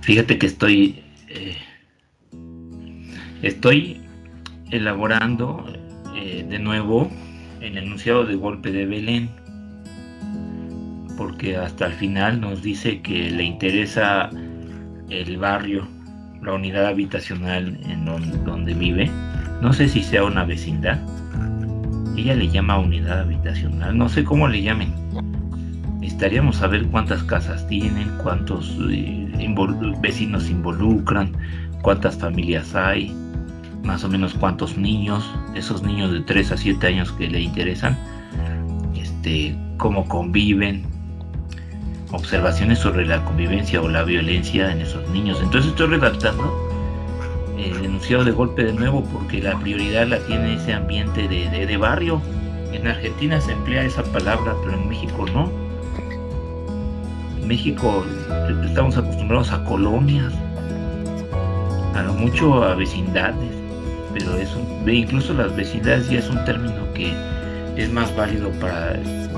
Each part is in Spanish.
Fíjate que estoy elaborando de nuevo el enunciado de golpe de Belén, porque hasta el final nos dice que le interesa el barrio, la unidad habitacional en donde vive. No sé si sea una vecindad. Ella le llama unidad habitacional, no sé cómo le llamen. Necesitaríamos saber cuántas casas tienen, cuántos vecinos se involucran, cuántas familias hay, más o menos cuántos niños, esos niños de 3 a 7 años que le interesan, cómo conviven, observaciones sobre la convivencia o la violencia en esos niños. Entonces estoy redactando el enunciado de golpe de nuevo porque la prioridad la tiene ese ambiente de barrio. En Argentina se emplea esa palabra, pero en México no. En México estamos acostumbrados a colonias, a lo mucho a vecindades, pero incluso las vecindades ya es un término que es más válido para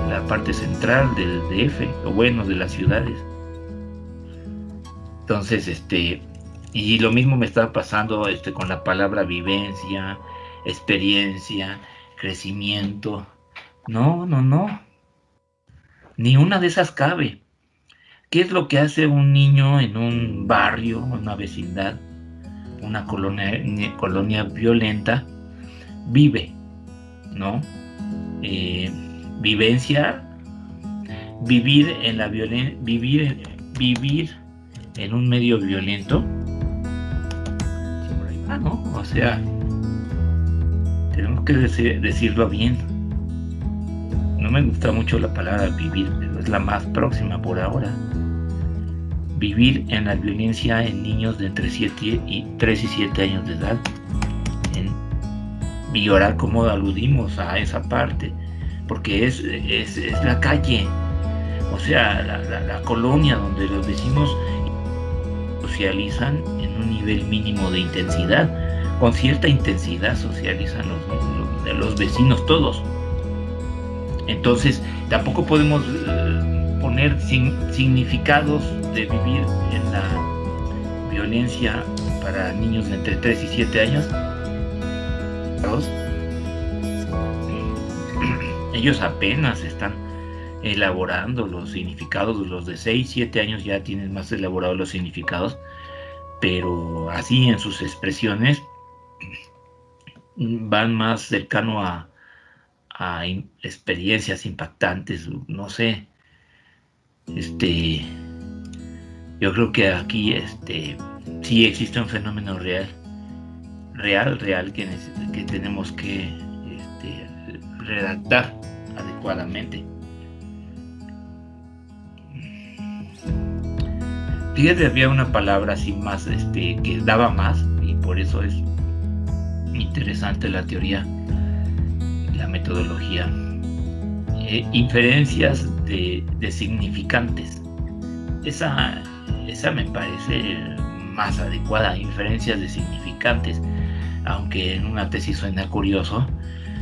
la parte central del DF, o bueno, de las ciudades. Entonces, y lo mismo me está pasando con la palabra vivencia, experiencia, crecimiento. No. Ni una de esas cabe. ¿Qué es lo que hace un niño en un barrio, una vecindad, una colonia violenta? Vive, ¿no? Vivencia, vivir en la violencia, vivir en un medio violento. ¿No? O sea, tenemos que decirlo bien. No me gusta mucho la palabra vivir, pero es la más próxima por ahora. Vivir en la violencia en niños de entre 3 y 7 años de edad. Y ahora cómo aludimos a esa parte, porque es la calle, o sea, la colonia donde los vecinos socializan en un nivel mínimo de intensidad, con cierta intensidad socializan los vecinos todos. Entonces tampoco podemos poner significados de vivir en la violencia para niños de entre 3 y 7 años. Ellos apenas están elaborando los significados. Los de 6, 7 años ya tienen más elaborados los significados, pero así en sus expresiones van más cercano a experiencias impactantes, no sé. Yo creo que aquí sí existe un fenómeno real que tenemos que redactar adecuadamente. Fíjate, había una palabra así más que daba más, y por eso es interesante la teoría, la metodología. Inferencias de significantes. Esa me parece más adecuada, inferencias de significantes, aunque en una tesis suena curioso.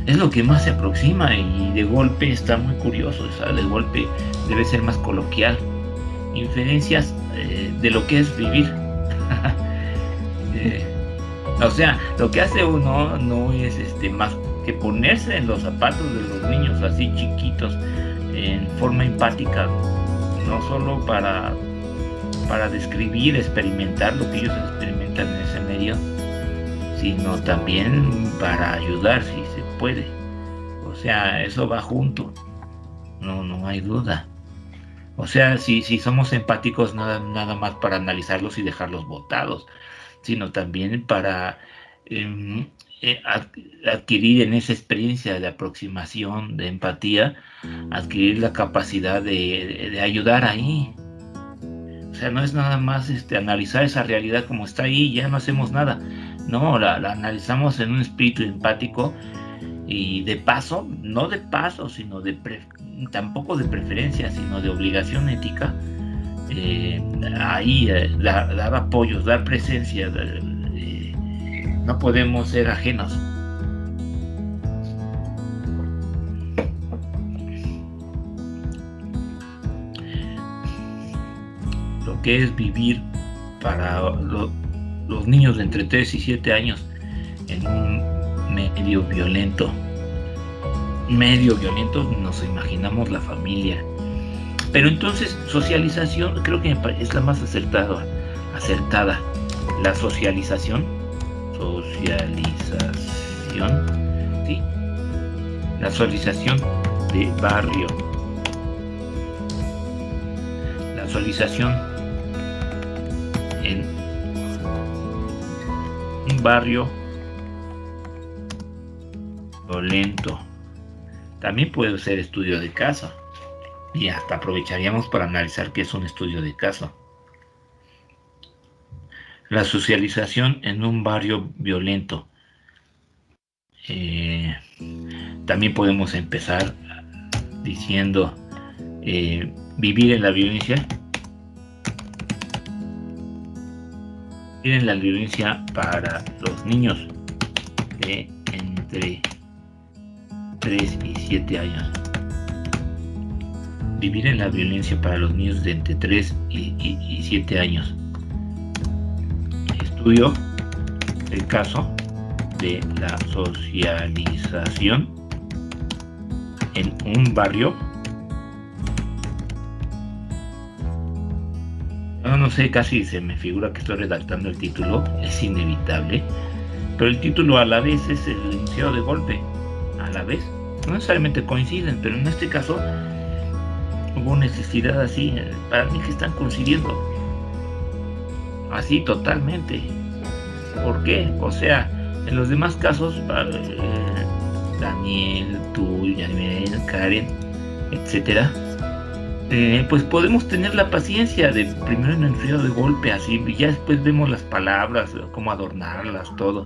Es lo que más se aproxima, y de golpe está muy curioso. O sea, de golpe debe ser más coloquial. Inferencias de lo que es vivir. O sea, lo que hace uno no es más que ponerse en los zapatos de los niños así chiquitos en forma empática, no solo para describir, experimentar lo que ellos experimentan en ese medio, sino también para ayudar si se puede. O sea, eso va junto, no hay duda. O sea, si somos empáticos, nada más para analizarlos y dejarlos botados, sino también para adquirir en esa experiencia de aproximación, de empatía, adquirir la capacidad de ayudar ahí. O sea, no es nada más analizar esa realidad como está ahí y ya no hacemos nada. No, la analizamos en un espíritu empático, y de paso, no de paso, sino tampoco de preferencia, sino de obligación ética, ahí dar apoyos, dar presencia. No podemos ser ajenos. Lo que es vivir para los niños de entre 3 y 7 años en un medio violento. Nos imaginamos la familia. Pero entonces, socialización, creo que es la más acertada. La socialización, ¿sí? La socialización de barrio. La socialización en un barrio violento. También puede ser estudio de caso. Y hasta aprovecharíamos para analizar qué es un estudio de caso. La socialización en un barrio violento. También podemos empezar diciendo vivir en la violencia. Vivir en la violencia para los niños de entre 3 y 7 años. Vivir en la violencia para los niños de entre 3 y 7 años. Estudio el caso de la socialización en un barrio. No sé, casi se me figura que estoy redactando el título, es inevitable, pero el título a la vez es el enunciado de golpe, a la vez, no necesariamente coinciden, pero en este caso hubo necesidad así, para mí que están coincidiendo, así totalmente. ¿Por qué? O sea, en los demás casos, Daniel, tú, Yanel, Karen, etcétera, pues podemos tener la paciencia de primero en el frío de golpe, así, y ya después vemos las palabras, cómo adornarlas, todo,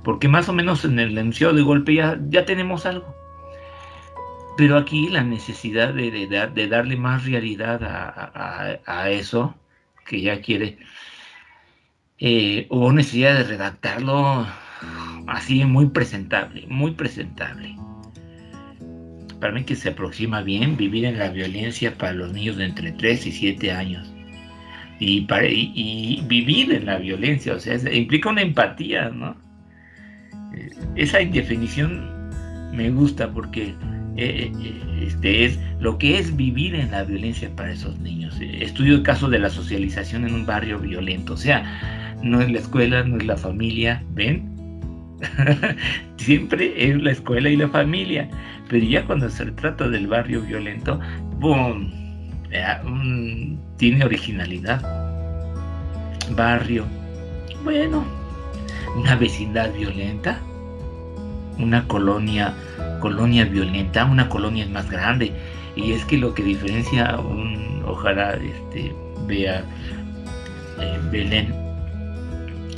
porque más o menos en el enunciado de golpe ya tenemos algo. Pero aquí la necesidad de darle más realidad a eso que ya quiere, hubo necesidad de redactarlo así muy presentable. Para mí que se aproxima bien vivir en la violencia para los niños de entre 3 y 7 años. Y vivir en la violencia, o sea, implica una empatía, ¿no? Esa definición me gusta porque es lo que es vivir en la violencia para esos niños. Estudio el caso de la socialización en un barrio violento, o sea, no es la escuela, no es la familia, ¿ven? Siempre es la escuela y la familia, pero ya cuando se trata del barrio violento, ¡boom! Tiene originalidad. Barrio, bueno, una vecindad violenta, una colonia violenta, una colonia es más grande, y es que lo que diferencia ojalá vea Belén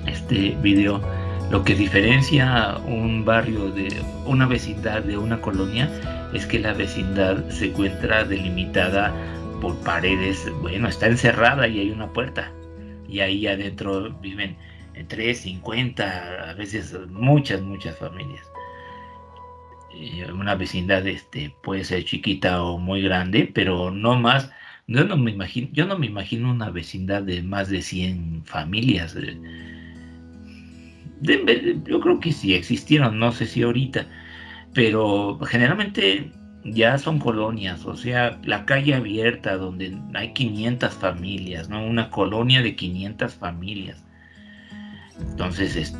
este video, lo que diferencia un barrio de una vecindad de una colonia es que la vecindad se encuentra delimitada por paredes, bueno, está encerrada y hay una puerta, y ahí adentro viven 3, 50, a veces muchas familias. Una vecindad puede ser chiquita o muy grande, pero no más. Yo no me imagino una vecindad de más de 100 familias. Yo creo que sí existieron, no sé si ahorita, pero generalmente ya son colonias, o sea, la calle abierta donde hay 500 familias, ¿no? Una colonia de 500 familias. Entonces,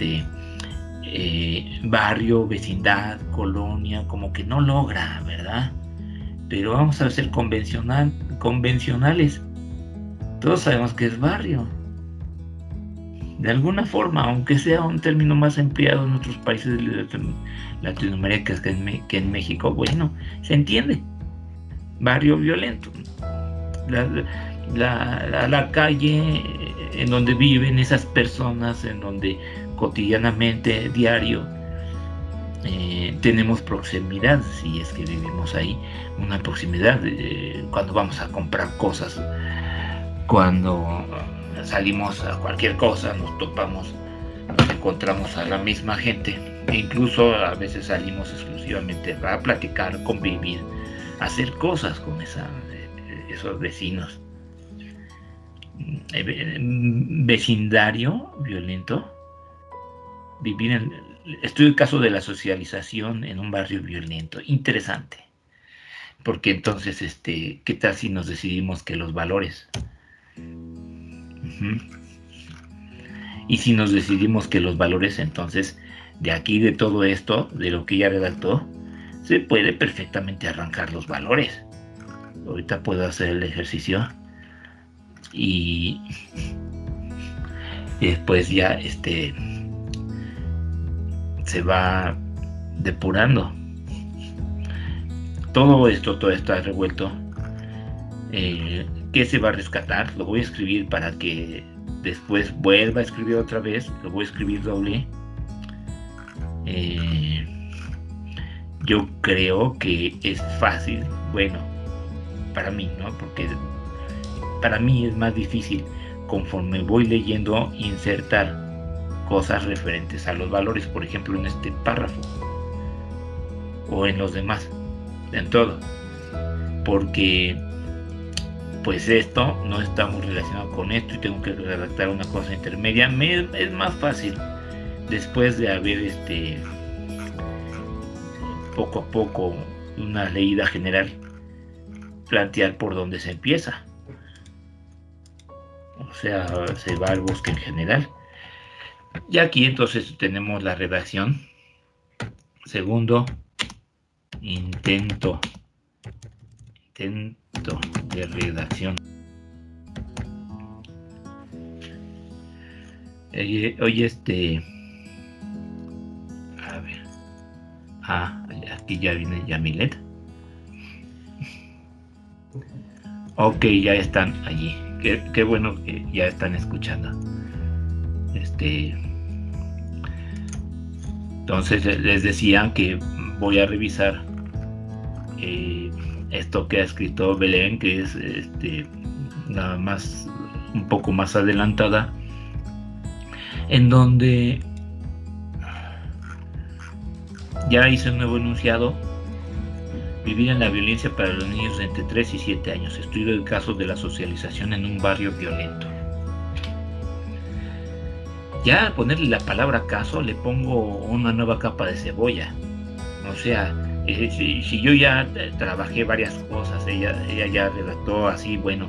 barrio, vecindad, colonia, como que no logra, ¿verdad? Pero vamos a ser convencionales. Todos sabemos que es barrio. De alguna forma, aunque sea un término más empleado en otros países de Latinoamérica que en México, bueno, se entiende. Barrio violento. La calle en donde viven esas personas, en donde cotidianamente, diario, tenemos proximidad, si es que vivimos ahí, una proximidad cuando vamos a comprar cosas, cuando salimos a cualquier cosa, nos encontramos a la misma gente, e incluso a veces salimos exclusivamente para platicar, convivir, hacer cosas con esos vecinos. vecindario violento, vivir en estudio el caso de la socialización en un barrio violento. Interesante, porque entonces ¿qué tal si nos decidimos que los valores? Y si nos decidimos que los valores, entonces de aquí, de todo esto, de lo que ella redactó, se puede perfectamente arrancar los valores. Ahorita puedo hacer el ejercicio y después ya se va depurando. Todo está revuelto. ¿Qué se va a rescatar? Lo voy a escribir para que después vuelva a escribir otra vez. Lo voy a escribir doble. Yo creo que es fácil, bueno, para mí, ¿no? Porque para mí es más difícil, conforme voy leyendo, insertar cosas referentes a los valores, por ejemplo, en este párrafo o en los demás, en todo, porque pues esto no está muy relacionado con esto y tengo que redactar una cosa intermedia. Es más fácil, después de haber poco a poco una leída general, plantear por dónde se empieza. O sea, se va al bosque en general. Y aquí entonces tenemos la redacción. Segundo intento de redacción. Hoy a ver. Aquí ya viene Yamilet. Ok, ya están allí. Qué bueno que ya están escuchando. Entonces les decía que voy a revisar esto que ha escrito Belén, que es nada más un poco más adelantada, en donde ya hice un nuevo enunciado: vivir en la violencia para los niños de entre 3 y 7 años. Estudio el caso de la socialización en un barrio violento. Ya al ponerle la palabra caso le pongo una nueva capa de cebolla. O sea, si yo ya trabajé varias cosas, ella ya redactó así, bueno,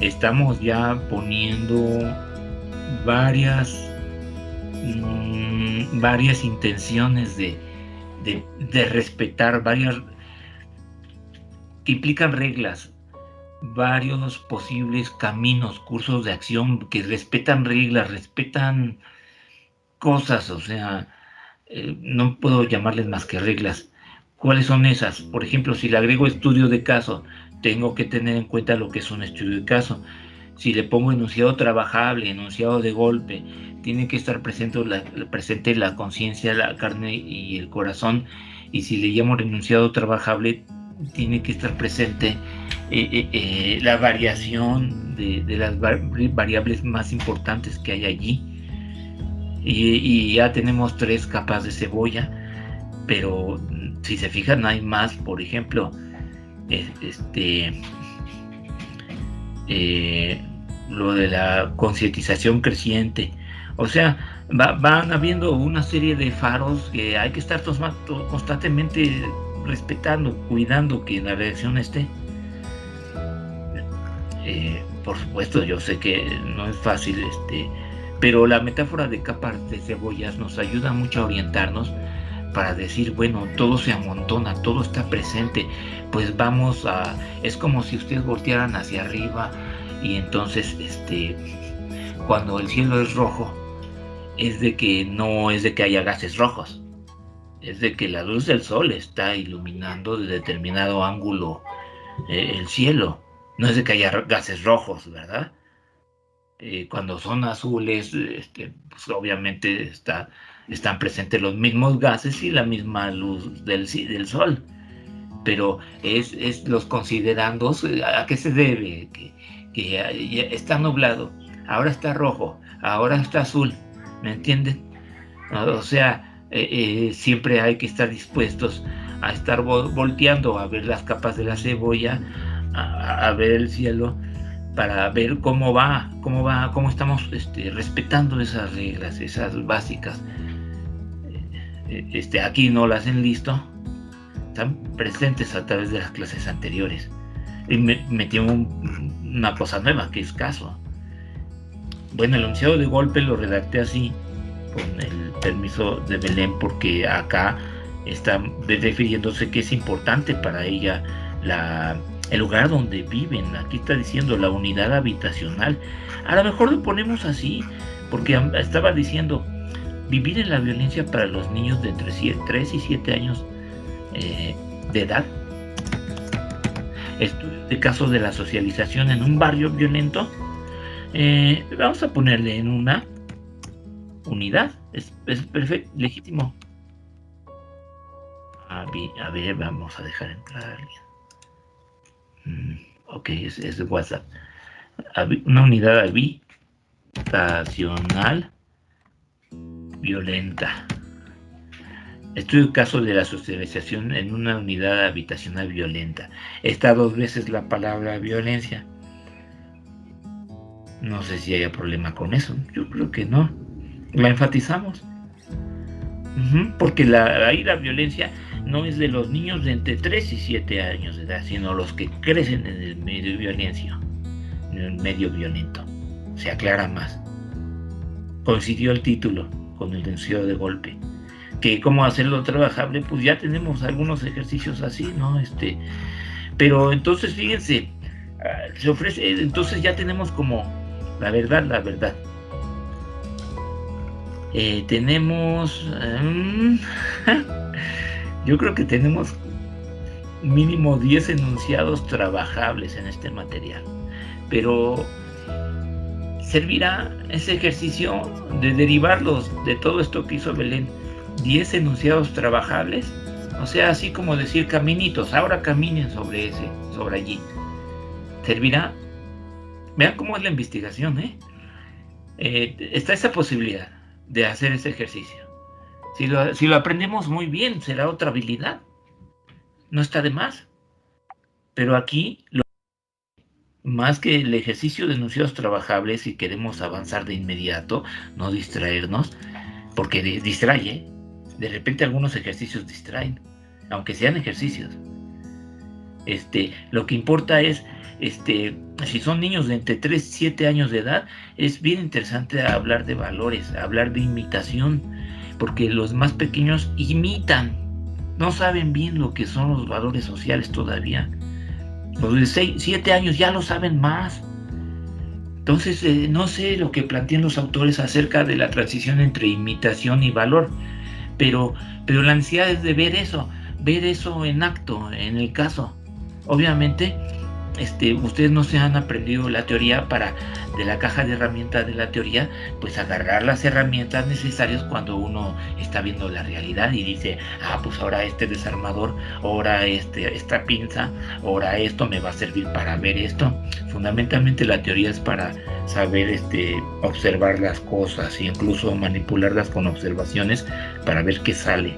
estamos ya poniendo varias intenciones de respetar, varias que implican reglas, varios posibles caminos, cursos de acción que respetan reglas, respetan cosas, o sea, no puedo llamarles más que reglas. ¿Cuáles son esas? Por ejemplo, si le agrego estudio de caso, tengo que tener en cuenta lo que es un estudio de caso. Si le pongo enunciado trabajable, enunciado de golpe, tiene que estar presente la conciencia, la carne y el corazón. Y si le llamo enunciado trabajable, tiene que estar presente la variación de las variables más importantes que hay allí. Y ya tenemos 3 capas de cebolla, pero si se fijan hay más. Por ejemplo, lo de la concientización creciente. O sea, van habiendo una serie de faros que hay que estar constantemente respetando, cuidando que la redacción esté. Por supuesto, yo sé que no es fácil, pero la metáfora de capas de cebollas nos ayuda mucho a orientarnos para decir, bueno, todo se amontona, todo está presente, pues vamos a... Es como si ustedes voltearan hacia arriba y entonces, cuando el cielo es rojo, es de que no es de que haya gases rojos, es de que la luz del sol está iluminando de determinado ángulo el cielo, no es de que haya gases rojos, ¿verdad? Cuando son azules, pues obviamente están presentes los mismos gases y la misma luz del sol, pero es los considerandos. ¿A qué se debe? Que está nublado, ahora está rojo, ahora está azul, ¿me entienden? O sea, siempre hay que estar dispuestos a estar volteando a ver las capas de la cebolla, a ver el cielo, para ver cómo estamos respetando esas reglas, esas básicas. Aquí no las hacen listo, están presentes a través de las clases anteriores. Y metió una cosa nueva, que es caso. Bueno, el enunciado de golpe lo redacté así, con el permiso de Belén, porque acá está refiriéndose que es importante para ella el lugar donde viven. Aquí está diciendo la unidad habitacional. A lo mejor lo ponemos así, porque estaba diciendo vivir en la violencia para los niños de entre 3 y 7 años de edad. Estudio de casos de la socialización en un barrio violento. Vamos a ponerle en una unidad. Es perfecto, legítimo. A ver, vamos a dejar entrar a alguien. Ok, es WhatsApp. Una unidad habitacional violenta. Estudio caso de la socialización en una unidad habitacional violenta. Está 2 veces la palabra violencia. No sé si haya problema con eso. Yo creo que no. La enfatizamos. Porque ahí la violencia no es de los niños de entre 3 y 7 años de edad, sino los que crecen en el medio violento. Se aclara más. Coincidió el título con el enunciado de golpe. Que cómo hacerlo trabajable, pues ya tenemos algunos ejercicios así, ¿no? Pero entonces fíjense, se ofrece, entonces ya tenemos como la verdad. Tenemos, yo creo que tenemos mínimo 10 enunciados trabajables en este material, pero servirá ese ejercicio de derivarlos de todo esto que hizo Belén, 10 enunciados trabajables, o sea, así como decir caminitos, ahora caminen sobre allí. Servirá. Vean cómo es la investigación, está esa posibilidad de hacer ese ejercicio. Si lo aprendemos muy bien, será otra habilidad. No está de más. Pero aquí, más que el ejercicio de enunciados trabajables, si queremos avanzar de inmediato, no distraernos, porque distrae, de repente algunos ejercicios distraen, aunque sean ejercicios. Lo que importa es, si son niños de entre 3 y 7 años de edad, es bien interesante hablar de valores, hablar de imitación, porque los más pequeños imitan, no saben bien lo que son los valores sociales todavía. Los de 7 años ya lo saben más. Entonces, no sé lo que plantean los autores acerca de la transición entre imitación y valor, pero la ansiedad es de ver eso en acto, en el caso. Obviamente, ustedes no se han aprendido la teoría de la caja de herramientas de la teoría, pues agarrar las herramientas necesarias cuando uno está viendo la realidad y dice, pues ahora este desarmador, ahora esta pinza, ahora esto me va a servir para ver esto. Fundamentalmente la teoría es para saber observar las cosas e incluso manipularlas con observaciones para ver qué sale.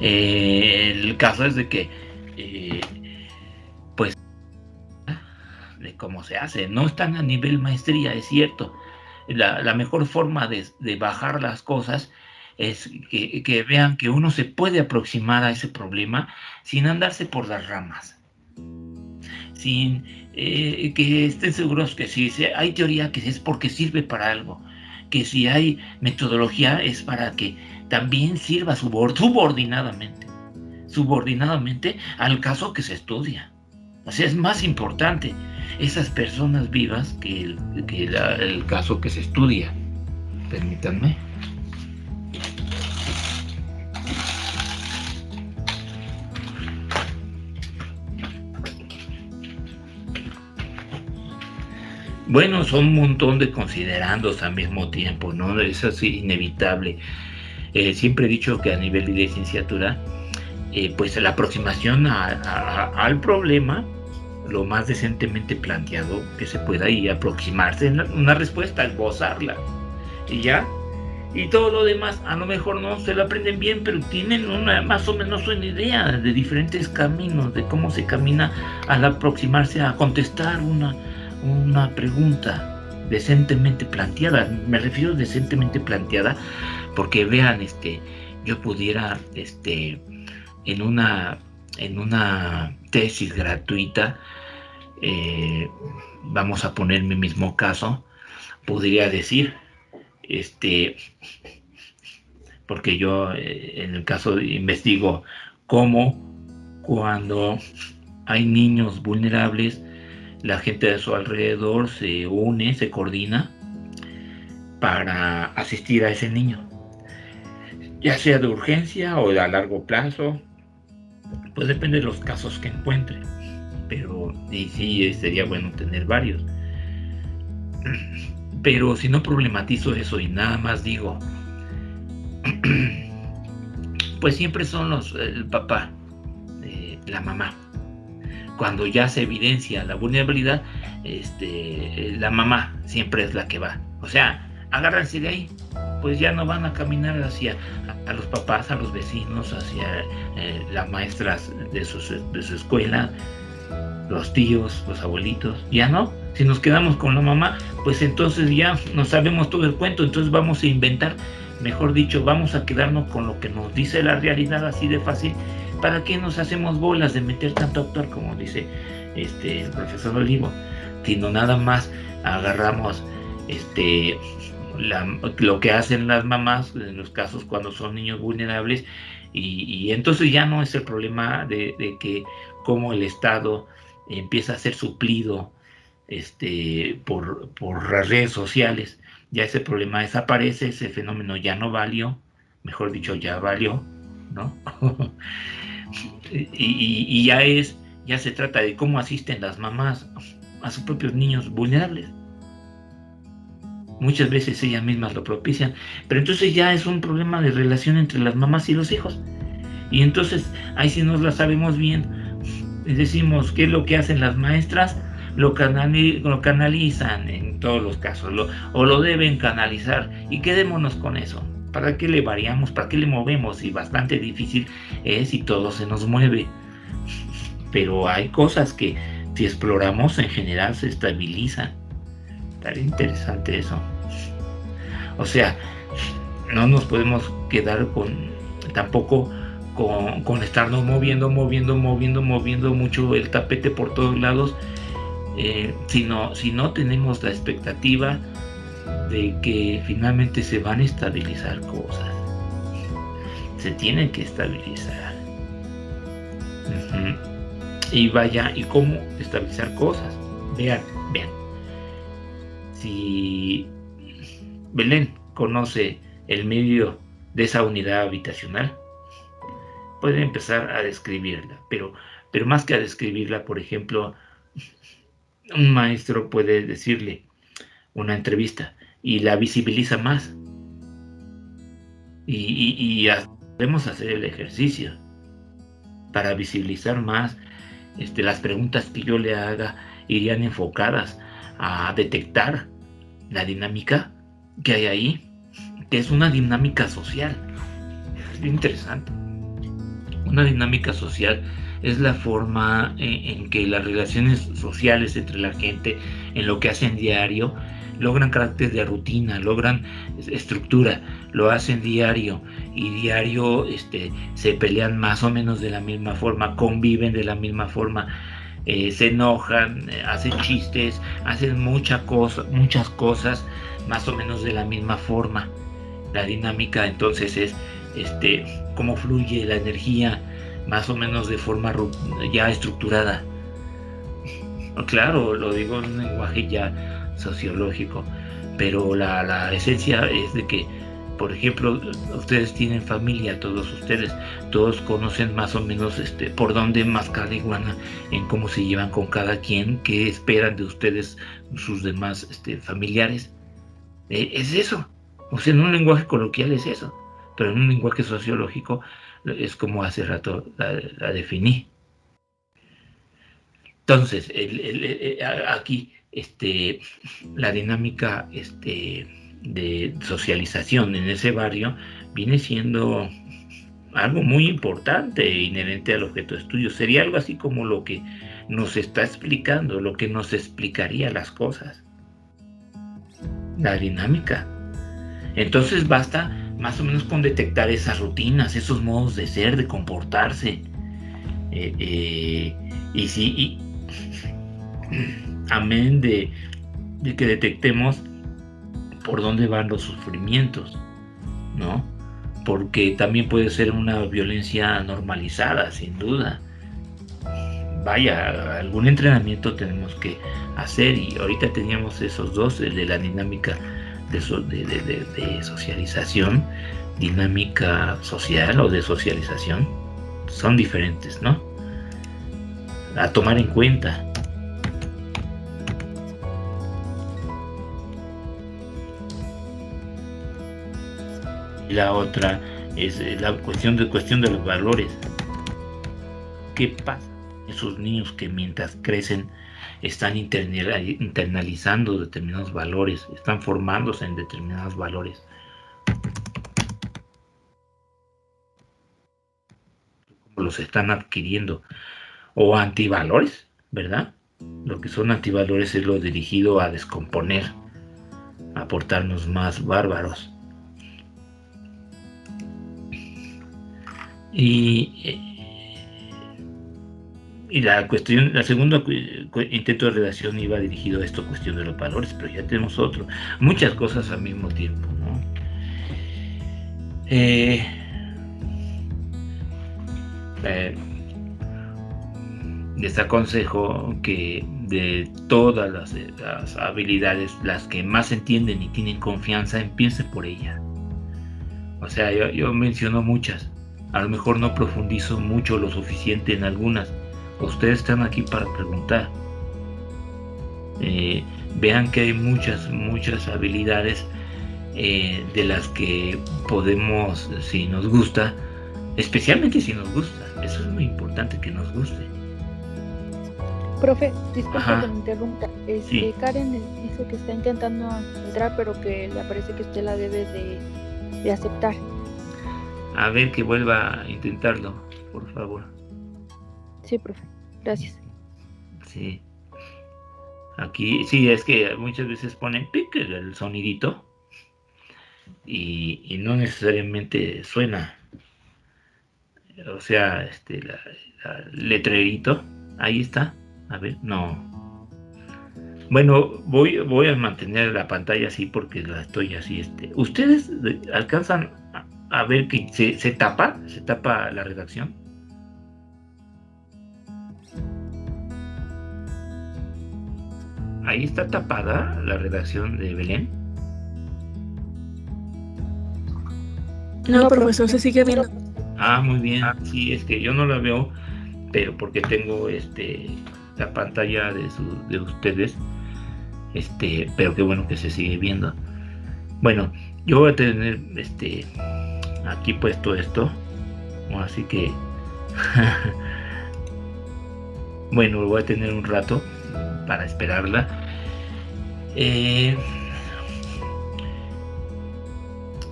El caso es de que pues de cómo se hace, no están a nivel maestría, es cierto. La mejor forma de bajar las cosas es que vean que uno se puede aproximar a ese problema sin andarse por las ramas, sin que estén seguros que si hay teoría que es porque sirve para algo, que si hay metodología es para que también sirva subordinadamente al caso que se estudia. O sea, es más importante esas personas vivas que el caso que se estudia. Permítanme. Bueno, son un montón de considerandos al mismo tiempo, ¿no? Eso es inevitable. Siempre he dicho que a nivel de licenciatura, pues la aproximación al problema, lo más decentemente planteado que se pueda y aproximarse a una respuesta, esbozarla. Y ya, Y todo lo demás, a lo mejor no se lo aprenden bien, pero tienen más o menos una idea de diferentes caminos, de cómo se camina al aproximarse a contestar una pregunta decentemente planteada. Me refiero decentemente planteada porque vean, yo pudiera, en una tesis gratuita, vamos a poner mi mismo caso, podría decir, porque yo en el caso investigo cómo cuando hay niños vulnerables, la gente de su alrededor se une, se coordina para asistir a ese niño, ya sea de urgencia o de a largo plazo, pues depende de los casos que encuentre, pero y sí sería bueno tener varios. Pero si no problematizo eso y nada más digo, pues siempre son el papá, la mamá. Cuando ya se evidencia la vulnerabilidad, la mamá siempre es la que va. O sea, agárrense de ahí, pues ya no van a caminar hacia a los papás, a los vecinos, hacia las maestras de su escuela, los tíos, los abuelitos, ya no. Si nos quedamos con la mamá, pues entonces ya no sabemos todo el cuento, entonces vamos a inventar, mejor dicho, vamos a quedarnos con lo que nos dice la realidad así de fácil. ¿Para qué nos hacemos bolas de meter tanto actor, como dice el profesor Olivo? Sino nada más agarramos lo que hacen las mamás en los casos cuando son niños vulnerables, y entonces ya no es el problema de que como el Estado empieza a ser suplido por las redes sociales. Ya ese problema desaparece, ese fenómeno ya no valió, mejor dicho, ya valió, ¿no? y ya se trata de cómo asisten las mamás a sus propios niños vulnerables. Muchas veces ellas mismas lo propician, pero entonces ya es un problema de relación entre las mamás y los hijos. Y entonces ahí sí nos la sabemos bien, decimos qué es lo que hacen las maestras, lo canalizan en todos los casos, o lo deben canalizar, y quedémonos con eso. ¿Para qué le variamos? ¿Para qué le movemos? Y bastante difícil es y todo se nos mueve. Pero hay cosas que si exploramos en general se estabilizan. Estaría interesante eso. O sea, no nos podemos quedar tampoco con estarnos moviendo mucho el tapete por todos lados, si no tenemos la expectativa de que finalmente se van a estabilizar cosas. Se tienen que estabilizar. Y vaya, ¿y cómo estabilizar cosas? Vean. Si Belén conoce el medio de esa unidad habitacional, puede empezar a describirla, pero más que a describirla, por ejemplo, un maestro puede decirle una entrevista y la visibiliza más, y podemos hacer el ejercicio para visibilizar más. Las preguntas que yo le haga irían enfocadas a detectar la dinámica que hay ahí, que es una dinámica social. Es bien interesante. Una dinámica social es la forma en que las relaciones sociales entre la gente, en lo que hacen diario, logran carácter de rutina, logran estructura, lo hacen diario, y diario se pelean más o menos de la misma forma, conviven de la misma forma, se enojan, hacen chistes, hacen muchas cosas más o menos de la misma forma. La dinámica entonces es cómo fluye la energía más o menos de forma ya estructurada. Claro, lo digo en un lenguaje ya sociológico, pero la esencia es de que, por ejemplo, ustedes tienen familia, todos conocen más o menos por dónde mascar la iguana, en cómo se llevan con cada quien, qué esperan de ustedes sus demás familiares. Es eso. O sea, en un lenguaje coloquial es eso, pero en un lenguaje sociológico es como hace rato la definí. Entonces, aquí la dinámica de socialización en ese barrio viene siendo algo muy importante e inherente al objeto de estudio. Sería algo así como lo que nos está explicando, lo que nos explicaría las cosas, la dinámica. Entonces basta más o menos con detectar esas rutinas, esos modos de ser, de comportarse, amén de que detectemos por dónde van los sufrimientos, ¿no? Porque también puede ser una violencia normalizada, sin duda. Vaya, algún entrenamiento tenemos que hacer, y ahorita teníamos esos dos, el de la dinámica de socialización, dinámica social o de socialización, son diferentes, ¿no? A tomar en cuenta. Y la otra es la cuestión de los valores. ¿Qué pasa? Esos niños que mientras crecen están internalizando determinados valores, están formándose en determinados valores. ¿Cómo los están adquiriendo? O antivalores, ¿verdad? Lo que son antivalores es lo dirigido a descomponer, a portarnos más bárbaros. Y la cuestión, la segunda intento de redacción iba dirigido a esto, cuestión de los valores, pero ya tenemos muchas cosas al mismo tiempo, ¿no? Les aconsejo que de todas las habilidades, las que más entienden y tienen confianza, empiecen por ellas. O sea, yo menciono muchas, a lo mejor no profundizo mucho lo suficiente en algunas. Ustedes están aquí para preguntar. Vean que hay muchas habilidades de las que podemos, si nos gusta, especialmente si nos gusta, eso es muy importante, que nos guste. Profe, disculpe que me interrumpa. Sí. Karen dice que está intentando entrar, pero que le parece que usted la debe de aceptar. A ver, que vuelva a intentarlo, por favor. Sí, profe. Gracias. Sí. Aquí, sí, es que muchas veces ponen pic el sonidito y no necesariamente suena. O sea, letrerito, ahí está. A ver, no. Bueno, voy a mantener la pantalla así porque la estoy así. ¿Ustedes alcanzan a ver que se tapa la redacción? Ahí está tapada la redacción de Belén. No, profesor, se sigue viendo. Ah, muy bien. Sí, es que yo no la veo, pero porque tengo la pantalla de ustedes, pero qué bueno que se sigue viendo. Bueno, yo voy a tener aquí puesto esto, así que bueno, voy a tener un rato para esperarla.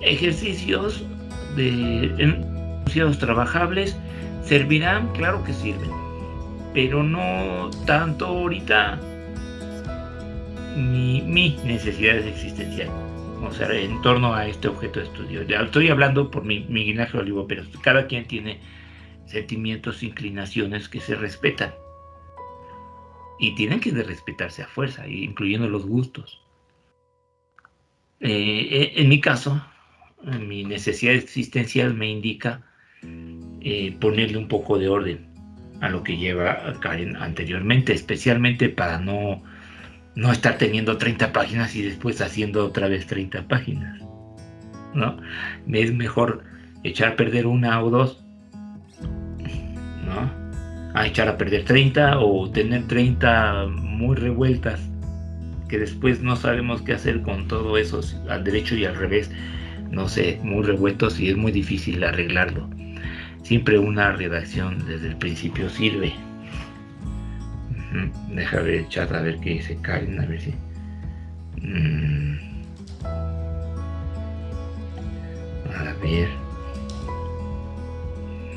Ejercicios enunciados trabajables servirán, claro que sirven, pero no tanto ahorita mi necesidades existenciales, o sea, en torno a este objeto de estudio. Ya estoy hablando por mi linaje olivo, pero cada quien tiene sentimientos, inclinaciones que se respetan y tienen que respetarse a fuerza, incluyendo los gustos. En mi caso, mi necesidad existencial me indica ponerle un poco de orden a lo que lleva Karen anteriormente, especialmente para no estar teniendo 30 páginas y después haciendo otra vez 30 páginas, ¿no? Es mejor echar a perder una o dos, ¿no? A echar a perder 30 o tener 30 muy revueltas que después no sabemos qué hacer con todo eso, al derecho y al revés, no sé, muy revueltos, y es muy difícil arreglarlo. Siempre una redacción desde el principio sirve. Deja ver el chat, a ver qué dice Karen, a ver si A ver.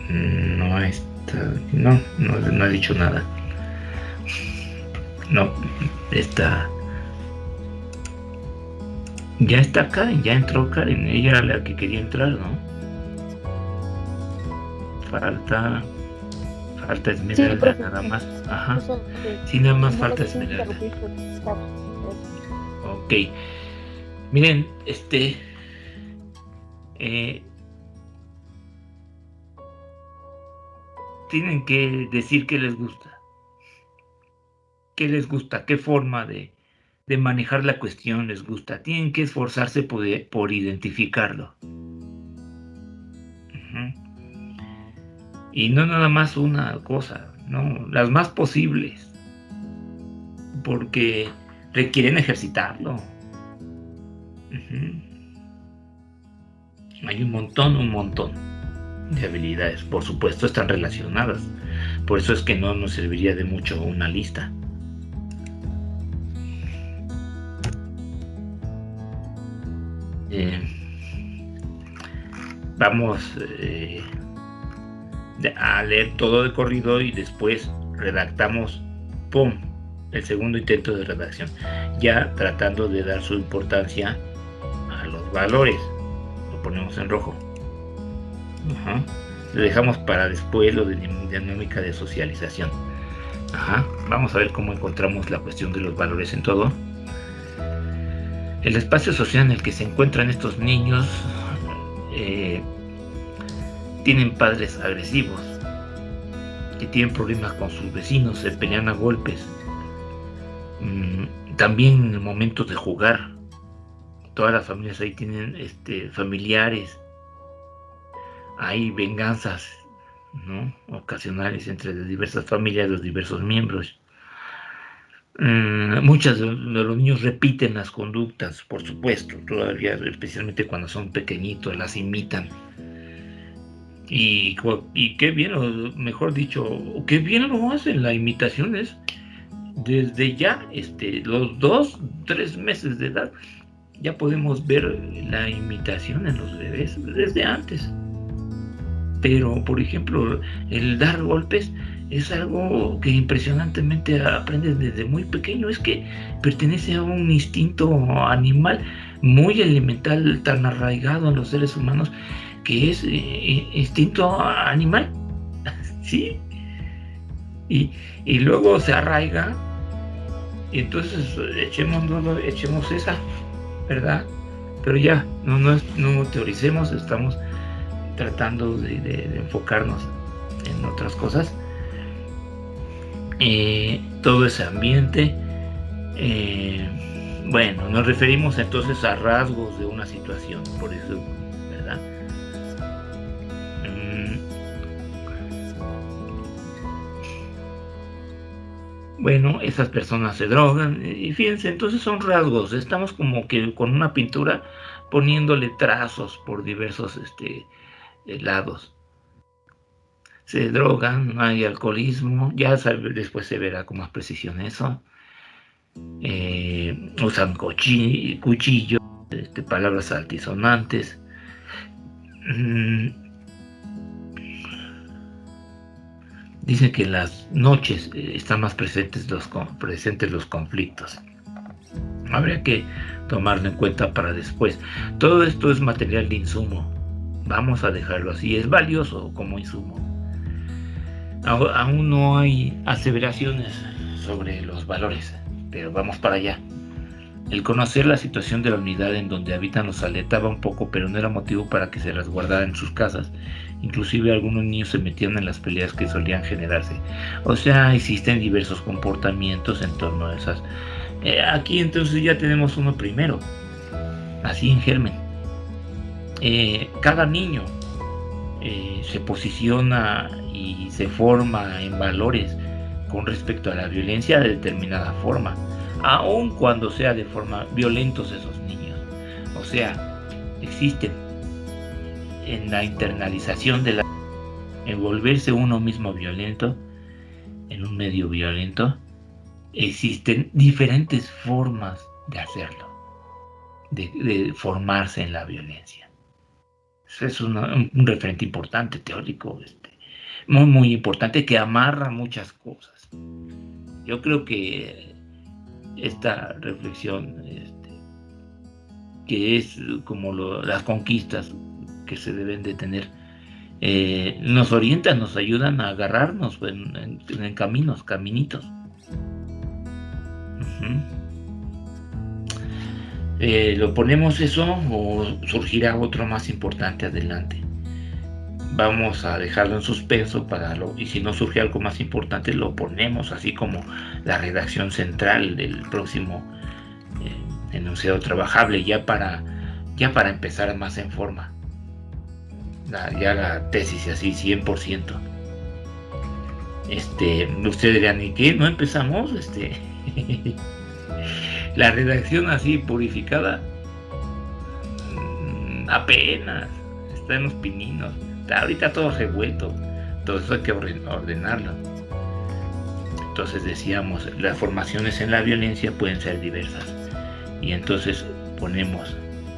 No está. No ha dicho nada. No, está. Ya está Karen, ya entró Karen. Ella era la que quería entrar, ¿no? Falta Esmeralda, sí, nada más. Ajá. Sí, nada más falta Esmeralda. Ok. Miren, tienen que decir qué les gusta. ¿Qué les gusta? ¿Qué forma de manejar la cuestión les gusta? Tienen que esforzarse por identificarlo. Y no nada más una cosa, no, las más posibles. Porque requieren ejercitarlo. Hay un montón de habilidades. Por supuesto están relacionadas. Por eso es que no nos serviría de mucho una lista. Vamos a leer todo de corrido y después redactamos, ¡pum!, el segundo intento de redacción, ya tratando de dar su importancia a los valores. Lo ponemos en rojo. Ajá. Lo dejamos para después lo de dinámica de socialización. Ajá. Vamos a ver cómo encontramos la cuestión de los valores en todo. El espacio social en el que se encuentran estos niños tienen padres agresivos que tienen problemas con sus vecinos, se pelean a golpes. También en el momento de jugar, todas las familias ahí tienen familiares, hay venganzas, ¿no?, ocasionales entre las diversas familias, los diversos miembros. Muchos de los niños repiten las conductas, por supuesto, todavía, especialmente cuando son pequeñitos, las imitan. Y qué bien, o mejor dicho, qué bien lo hacen. La imitación es desde ya, los 2-3 meses de edad, ya podemos ver la imitación en los bebés desde antes. Pero, por ejemplo, el dar golpes es algo que impresionantemente aprendes desde muy pequeño. Es que pertenece a un instinto animal muy elemental, tan arraigado en los seres humanos, que es instinto animal, ¿sí? Y luego se arraiga, y entonces echemos esa, ¿verdad? Pero ya, no teoricemos, estamos tratando de enfocarnos en otras cosas. Todo ese ambiente, bueno, nos referimos entonces a rasgos de una situación, por eso, ¿verdad? Bueno, esas personas se drogan, y fíjense, entonces son rasgos. Estamos como que con una pintura poniéndole trazos por diversos lados. Se drogan, hay alcoholismo, ya después se verá con más precisión eso. Usan cuchillos, palabras altisonantes. Dicen que en las noches están más presentes los conflictos. Habría que tomarlo en cuenta para después. Todo esto es material de insumo. Vamos a dejarlo así. Es valioso como insumo. Aún no hay aseveraciones sobre los valores, pero vamos para allá. El conocer la situación de la unidad en donde habitan los alertaba un poco, pero no era motivo para que se resguardaran en sus casas. Inclusive algunos niños se metían en las peleas que solían generarse. O sea, existen diversos comportamientos en torno a esas. Aquí entonces ya tenemos uno primero, así en germen. Cada niño se posiciona y se forma en valores con respecto a la violencia de determinada forma, aun cuando sea de forma violentos esos niños. O sea, existen en la internalización de en volverse uno mismo violento en un medio violento. Existen diferentes formas de hacerlo, de formarse en la violencia, Es un referente importante, teórico, muy, muy importante, que amarra muchas cosas. Yo creo que esta reflexión, que es como las conquistas que se deben de tener, nos orientan, nos ayudan a agarrarnos en caminitos. ¿Lo ponemos eso o surgirá otro más importante adelante? Vamos a dejarlo en suspenso y si no surge algo más importante lo ponemos, así como la redacción central del próximo enunciado trabajable, ya para empezar más en forma, ya la tesis así 100%. Ustedes dirán, ¿y qué? ¿No empezamos? La redacción así purificada apenas está en los pininos, está ahorita todo revuelto, todo eso hay que ordenarlo. Entonces decíamos, las formaciones en la violencia pueden ser diversas, y entonces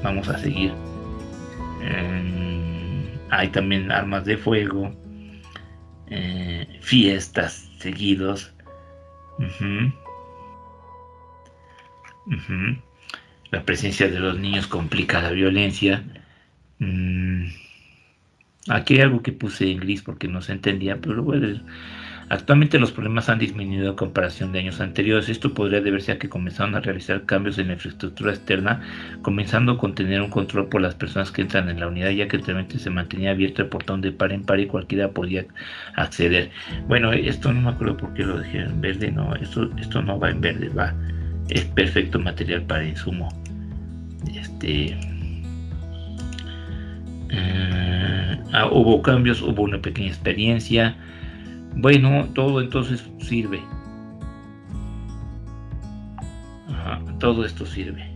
vamos a seguir. Hay también armas de fuego, fiestas seguidos. La presencia de los niños complica la violencia. Aquí hay algo que puse en gris porque no se entendía, pero bueno, actualmente los problemas han disminuido a comparación de años anteriores. Esto podría deberse a que comenzaron a realizar cambios en la infraestructura externa, comenzando con tener un control por las personas que entran en la unidad, ya que anteriormente se mantenía abierto el portón de par en par y cualquiera podía acceder. Bueno, esto no me acuerdo por qué lo dejé en verde. No, esto no va en verde, es perfecto material para insumo. Hubo cambios, hubo una pequeña experiencia. Bueno, todo entonces sirve. Todo esto sirve.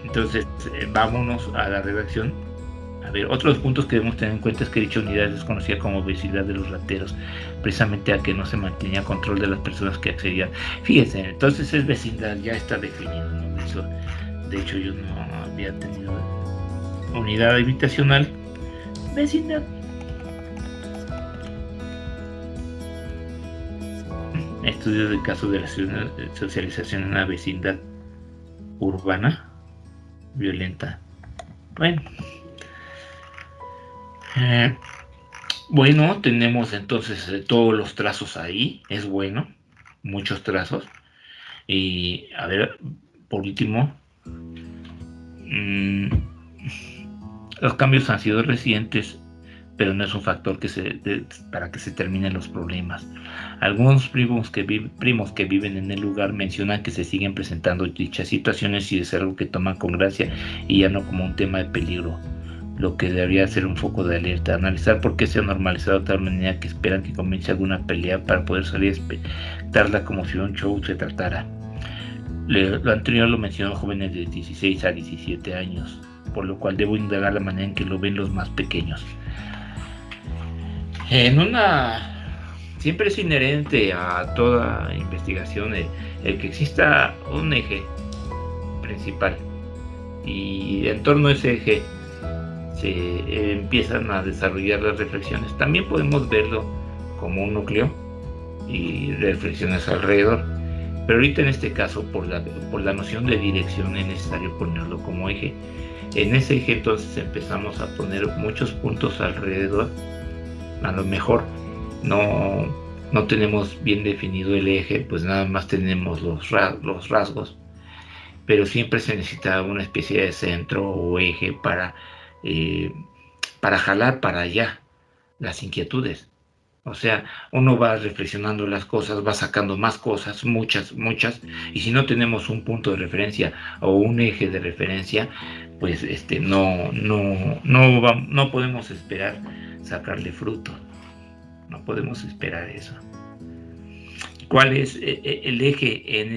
Entonces, vámonos a la redacción. A ver, otros puntos que debemos tener en cuenta es que dicha unidad es conocida como vecindad de los rateros, precisamente a que no se mantenía control de las personas que accedían. Fíjense, entonces es vecindad, ya está definido, ¿no? Eso, de hecho, yo no había tenido unidad habitacional, vecindad. Estudios de casos de la socialización en una vecindad urbana violenta. Bueno, tenemos entonces todos los trazos ahí, es bueno, muchos trazos. Y a ver, por último, los cambios han sido recientes, pero no es un factor para que se terminen los problemas. Algunos primos que viven en el lugar mencionan que se siguen presentando dichas situaciones y es algo que toman con gracia y ya no como un tema de peligro, lo que debería ser un foco de alerta. Analizar por qué se ha normalizado de tal manera que esperan que comience alguna pelea para poder salir a espectarla como si un show se tratara. Lo anterior lo mencionó jóvenes de 16 a 17 años, por lo cual debo indagar la manera en que lo ven los más pequeños. Siempre es inherente a toda investigación el que exista un eje principal, y en torno a ese eje se empiezan a desarrollar las reflexiones. También podemos verlo como un núcleo y reflexiones alrededor, pero ahorita en este caso por la noción de dirección es necesario ponerlo como eje. En ese eje entonces empezamos a poner muchos puntos alrededor. A lo mejor no tenemos bien definido el eje, pues nada más tenemos los rasgos, pero siempre se necesita una especie de centro o eje para jalar para allá las inquietudes. O sea, uno va reflexionando las cosas, va sacando más cosas, muchas, y si no tenemos un punto de referencia o un eje de referencia, pues no podemos esperar sacarle fruto. No podemos esperar eso. ¿Cuál es el eje en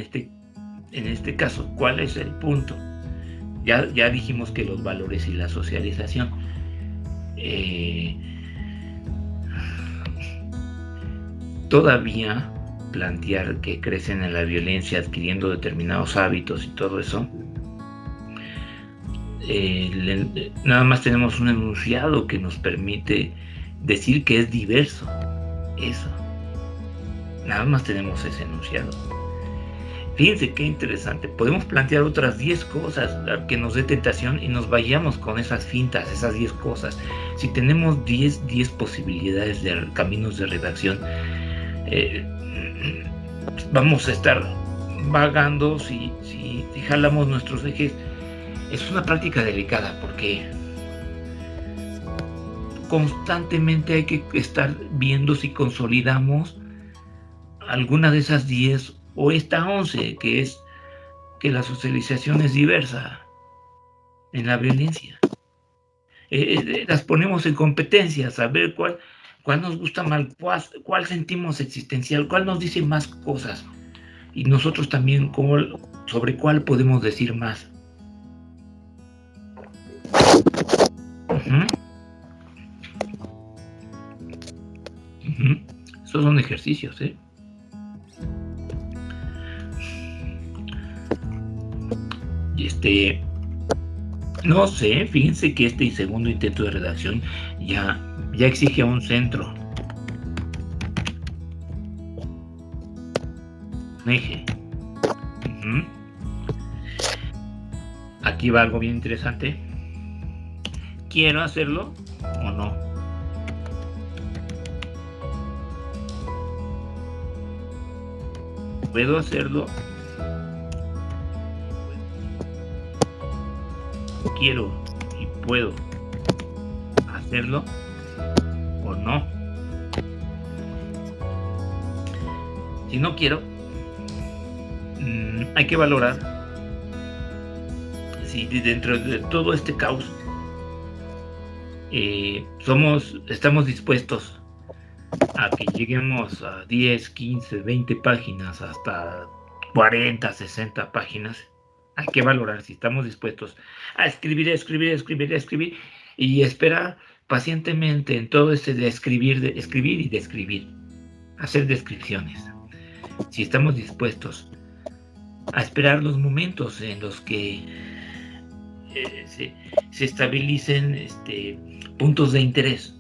este caso? ¿Cuál es el punto? Ya dijimos que los valores y la socialización. Todavía plantear que crecen en la violencia adquiriendo determinados hábitos y todo eso, nada más tenemos un enunciado que nos permite decir que es diverso. Eso. Nada más tenemos ese enunciado. Fíjense qué interesante. Podemos plantear otras 10 cosas que nos dé tentación y nos vayamos con esas fintas, esas 10 cosas. Si tenemos 10 posibilidades de caminos de redacción, vamos a estar vagando si jalamos nuestros ejes. Es una práctica delicada porque constantemente hay que estar viendo si consolidamos alguna de esas 10 o esta 11, que es que la socialización es diversa en la violencia. Las ponemos en competencias, a ver cuál nos gusta más, cuál sentimos existencial, cuál nos dice más cosas, y nosotros también sobre cuál podemos decir más. Esos son ejercicios, no sé, fíjense que este segundo intento de redacción ya exige un centro, un eje. Aquí va algo bien interesante. ¿Quiero hacerlo o no? ¿Puedo hacerlo? ¿Quiero y puedo hacerlo o no? Si no quiero, hay que valorar si dentro de todo este caos estamos dispuestos a que lleguemos a 10, 15, 20 páginas, hasta 40, 60 páginas. Hay que valorar si estamos dispuestos a escribir y esperar pacientemente en todo este de escribir y describir, hacer descripciones. Si estamos dispuestos a esperar los momentos en los que se estabilicen puntos de interés.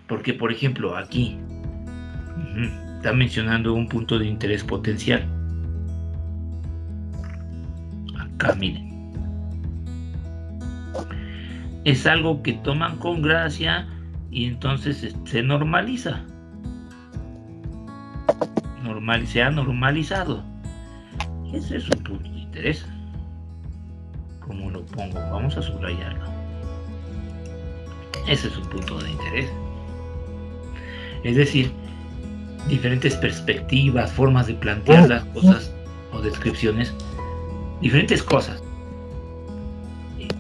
Porque, por ejemplo, aquí está mencionando un punto de interés potencial. Acá, miren. Es algo que toman con gracia y entonces se normaliza. Se ha normalizado. Ese es un punto de interés. ¿Cómo lo pongo? Vamos a subrayarlo. Ese es un punto de interés. Es decir, diferentes perspectivas, formas de plantear las cosas o descripciones, diferentes cosas,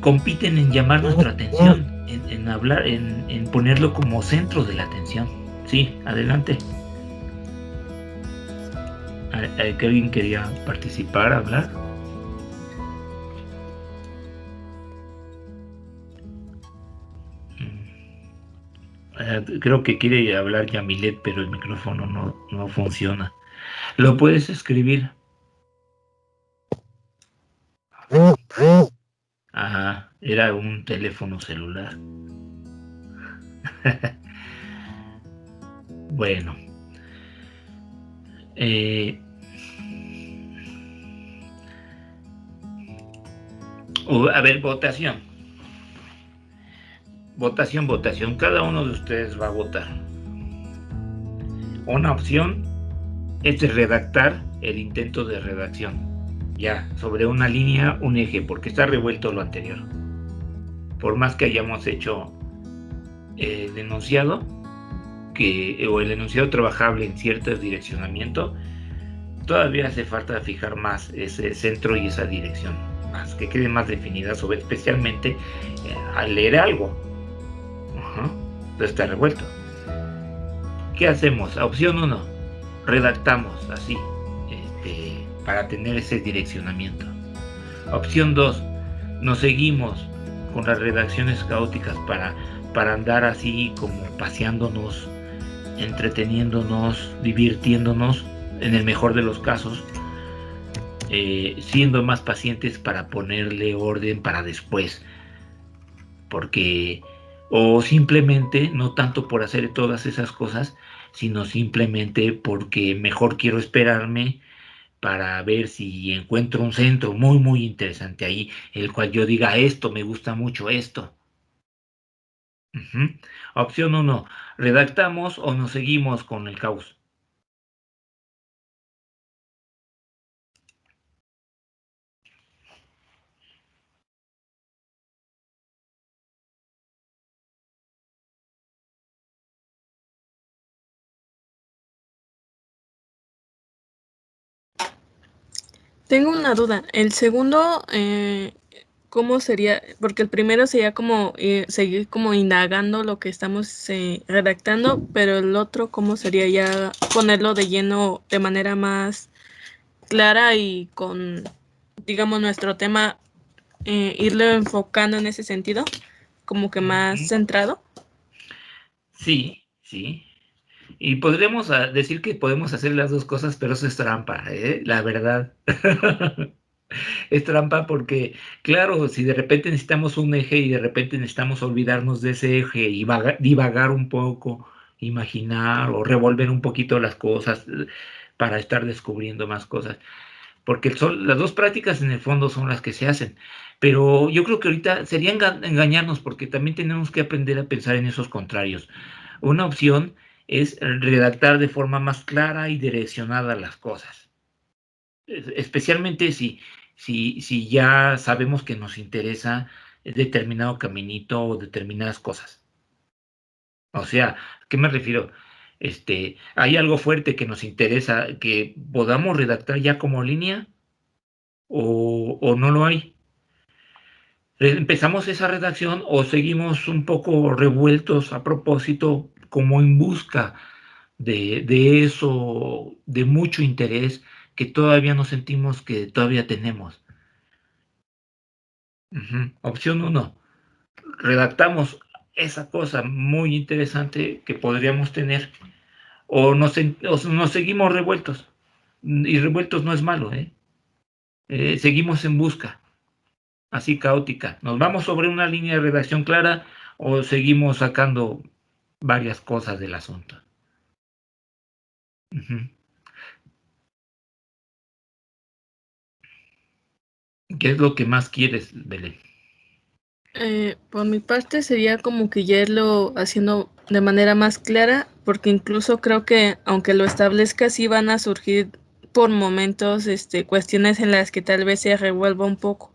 compiten en llamar nuestra atención, en hablar, en ponerlo como centro de la atención. Sí, adelante. ¿Que alguien quería participar, hablar? Creo que quiere hablar Yamilet, pero el micrófono no funciona. ¿Lo puedes escribir? Ajá, era un teléfono celular. Bueno. A ver, votación. Votación. Cada uno de ustedes va a votar. Una opción es de redactar el intento de redacción. Ya, sobre una línea, un eje, porque está revuelto lo anterior. Por más que hayamos hecho el enunciado, o el enunciado trabajable en cierto direccionamiento, todavía hace falta fijar más ese centro y esa dirección, más que quede más definida, especialmente al leer algo. Entonces está revuelto. ¿Qué hacemos? Opción 1, redactamos así, para tener ese direccionamiento. Opción 2, nos seguimos con las redacciones caóticas para andar así como paseándonos entreteniéndonos, divirtiéndonos, en el mejor de los casos, siendo más pacientes para ponerle orden para después, porque o simplemente no tanto por hacer todas esas cosas, sino simplemente porque mejor quiero esperarme para ver si encuentro un centro muy interesante ahí, el cual yo diga, esto me gusta mucho, esto. Opción 1, ¿redactamos o nos seguimos con el caos? Tengo una duda. El segundo, ¿cómo sería? Porque el primero sería como seguir como indagando lo que estamos redactando, pero el otro, ¿cómo sería ya ponerlo de lleno de manera más clara y con, digamos, nuestro tema, irlo enfocando en ese sentido, como que más centrado? Sí. Y podremos decir que podemos hacer las dos cosas, pero eso es trampa, la verdad. Es trampa porque, claro, si de repente necesitamos un eje y de repente necesitamos olvidarnos de ese eje y divagar un poco, imaginar o revolver un poquito las cosas para estar descubriendo más cosas. Porque las dos prácticas en el fondo son las que se hacen. Pero yo creo que ahorita sería engañarnos porque también tenemos que aprender a pensar en esos contrarios. Una opción es redactar de forma más clara y direccionada las cosas. Especialmente si ya sabemos que nos interesa determinado caminito o determinadas cosas. O sea, ¿a qué me refiero? ¿Hay algo fuerte que nos interesa que podamos redactar ya como línea o no lo hay? ¿Empezamos esa redacción o seguimos un poco revueltos a propósito como en busca de eso, de mucho interés que todavía no sentimos que todavía tenemos? Opción 1, redactamos esa cosa muy interesante que podríamos tener o nos seguimos revueltos. Y revueltos no es malo, seguimos en busca, así caótica. ¿Nos vamos sobre una línea de redacción clara o seguimos sacando varias cosas del asunto? ¿Qué es lo que más quieres, Belén? Por mi parte sería como que ya irlo haciendo de manera más clara, porque incluso creo que aunque lo establezca, sí van a surgir por momentos cuestiones en las que tal vez se revuelva un poco.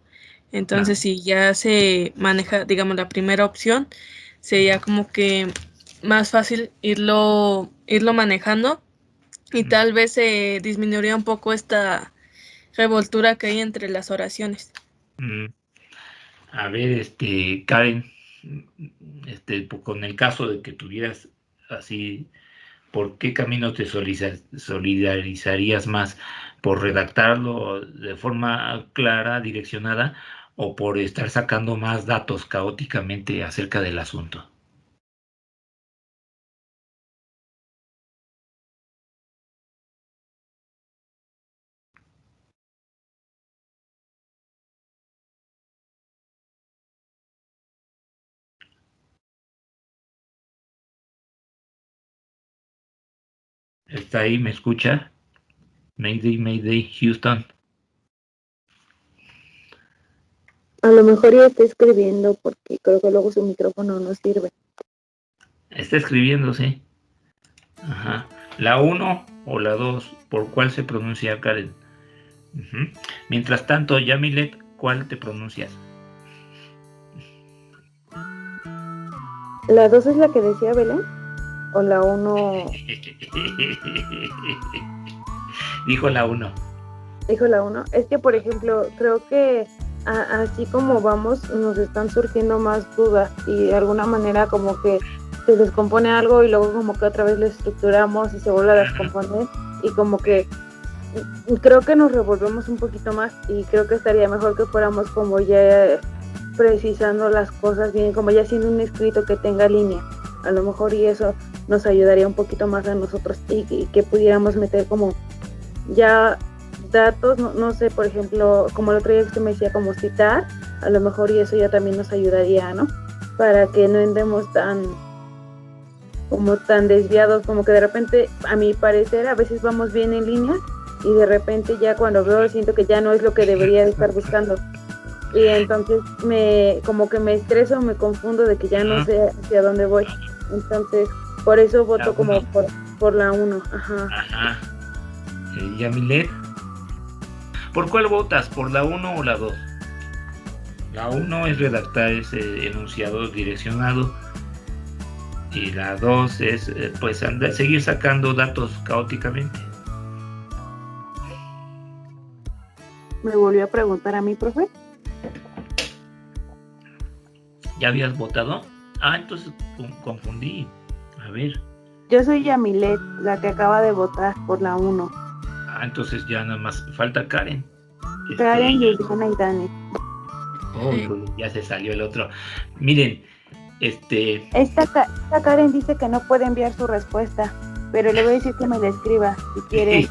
Entonces, si ya se maneja, digamos, la primera opción, sería como que más fácil irlo manejando y tal vez se disminuiría un poco esta revoltura que hay entre las oraciones. A ver, Karen, con el caso de que tuvieras así, ¿por qué camino te solidarizarías más? ¿Por redactarlo de forma clara, direccionada, o por estar sacando más datos caóticamente acerca del asunto? ¿Está ahí? ¿Me escucha? Mayday, Mayday, Houston. A lo mejor ya está escribiendo porque creo que luego su micrófono no sirve. Está escribiendo, sí. Ajá. ¿La 1 o la 2? ¿Por cuál se pronuncia, Karen? Mientras tanto, Yamilet, ¿cuál te pronuncias? ¿La 2 es la que decía Belén? ¿O la 1? Dijo la 1. Dijo la 1. Es que, por ejemplo, creo que así como vamos, nos están surgiendo más dudas y de alguna manera como que se descompone algo y luego como que otra vez lo estructuramos y se vuelve a descomponer y como que creo que nos revolvemos un poquito más y creo que estaría mejor que fuéramos como ya precisando las cosas bien, como ya haciendo un escrito que tenga línea, A lo mejor y eso nos ayudaría un poquito más a nosotros y que pudiéramos meter como ya datos, no sé, por ejemplo, como el otro día que usted me decía, como citar, a lo mejor y eso ya también nos ayudaría, ¿no? Para que no andemos tan desviados, como que de repente, a mi parecer, a veces vamos bien en línea y de repente ya cuando veo siento que ya no es lo que debería estar buscando. Y entonces como que me estreso, me confundo de que ya no sé hacia dónde voy. Entonces, por eso voto como por la 1. Ajá. Yamilet, ¿por cuál votas? ¿Por la 1 o la 2? La 1 es redactar ese enunciado direccionado y la 2 es pues seguir sacando datos caóticamente. ¿Me volvió a preguntar a mí, profe? ¿Ya habías votado? Entonces confundí. A ver. Yo soy Yamilet, la que acaba de votar por la 1. Entonces ya nada más falta Karen. Karen, Yesenia y Dani. Ya se salió el otro. Miren, Esta Karen dice que no puede enviar su respuesta, pero le voy a decir que me la escriba si quiere.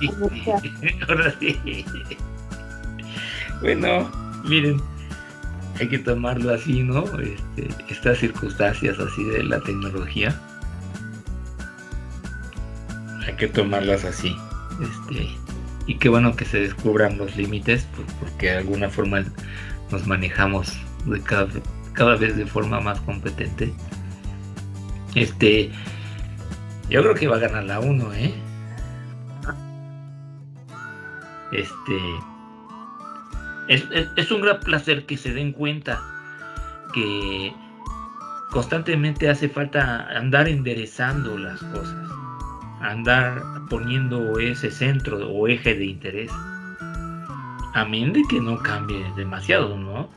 Bueno, miren, hay que tomarlo así, ¿no? Estas circunstancias así de la tecnología, hay que tomarlas así. Y qué bueno que se descubran los límites, pues, porque de alguna forma nos manejamos cada vez de forma más competente. Yo creo que va a ganar la 1, es un gran placer que se den cuenta que constantemente hace falta andar enderezando las cosas, andar poniendo ese centro o eje de interés, a menos de que no cambie demasiado, ¿no?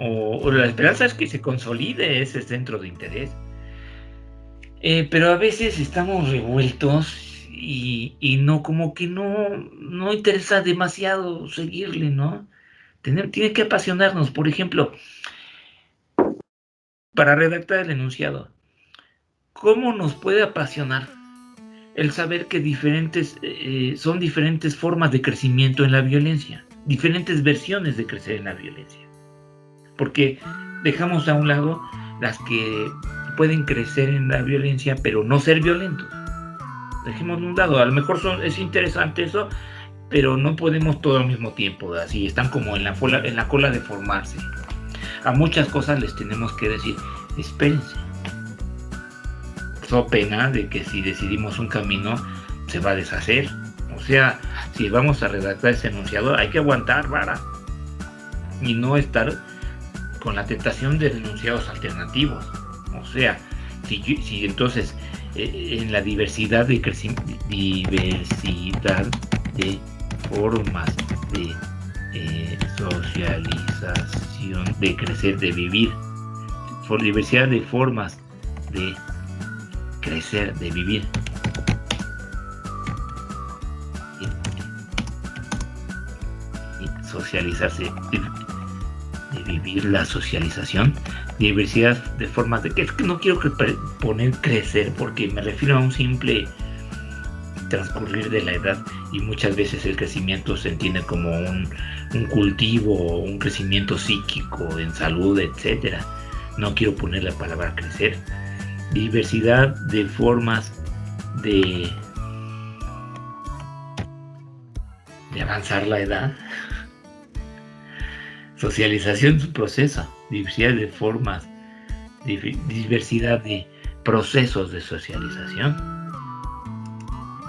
O la esperanza es que se consolide ese centro de interés, pero a veces estamos revueltos y no, como que no interesa demasiado seguirle, ¿no? Tiene que apasionarnos. Por ejemplo, para redactar el enunciado, ¿cómo nos puede apasionar el saber que son diferentes formas de crecimiento en la violencia, diferentes versiones de crecer en la violencia? Porque dejamos a un lado las que pueden crecer en la violencia pero no ser violentos. Dejemos de un lado, a lo mejor es interesante eso, pero no podemos todo al mismo tiempo, así están como en la cola de formarse. A muchas cosas les tenemos que decir, espérense, so pena de que si decidimos un camino se va a deshacer. O sea, si vamos a redactar ese enunciado hay que aguantar vara y no estar con la tentación de enunciados alternativos. O sea, si entonces en la diversidad de formas de socialización, de crecer, de vivir, por diversidad de formas de crecer, de vivir, y socializarse, de vivir la socialización, diversidad de formas de que es que no quiero poner crecer porque me refiero a un simple transcurrir de la edad, y muchas veces el crecimiento se entiende como un cultivo, un crecimiento psíquico en salud, etcétera. No quiero poner la palabra crecer. Diversidad de formas de avanzar la edad. Socialización, su proceso, diversidad de formas, diversidad de procesos de socialización.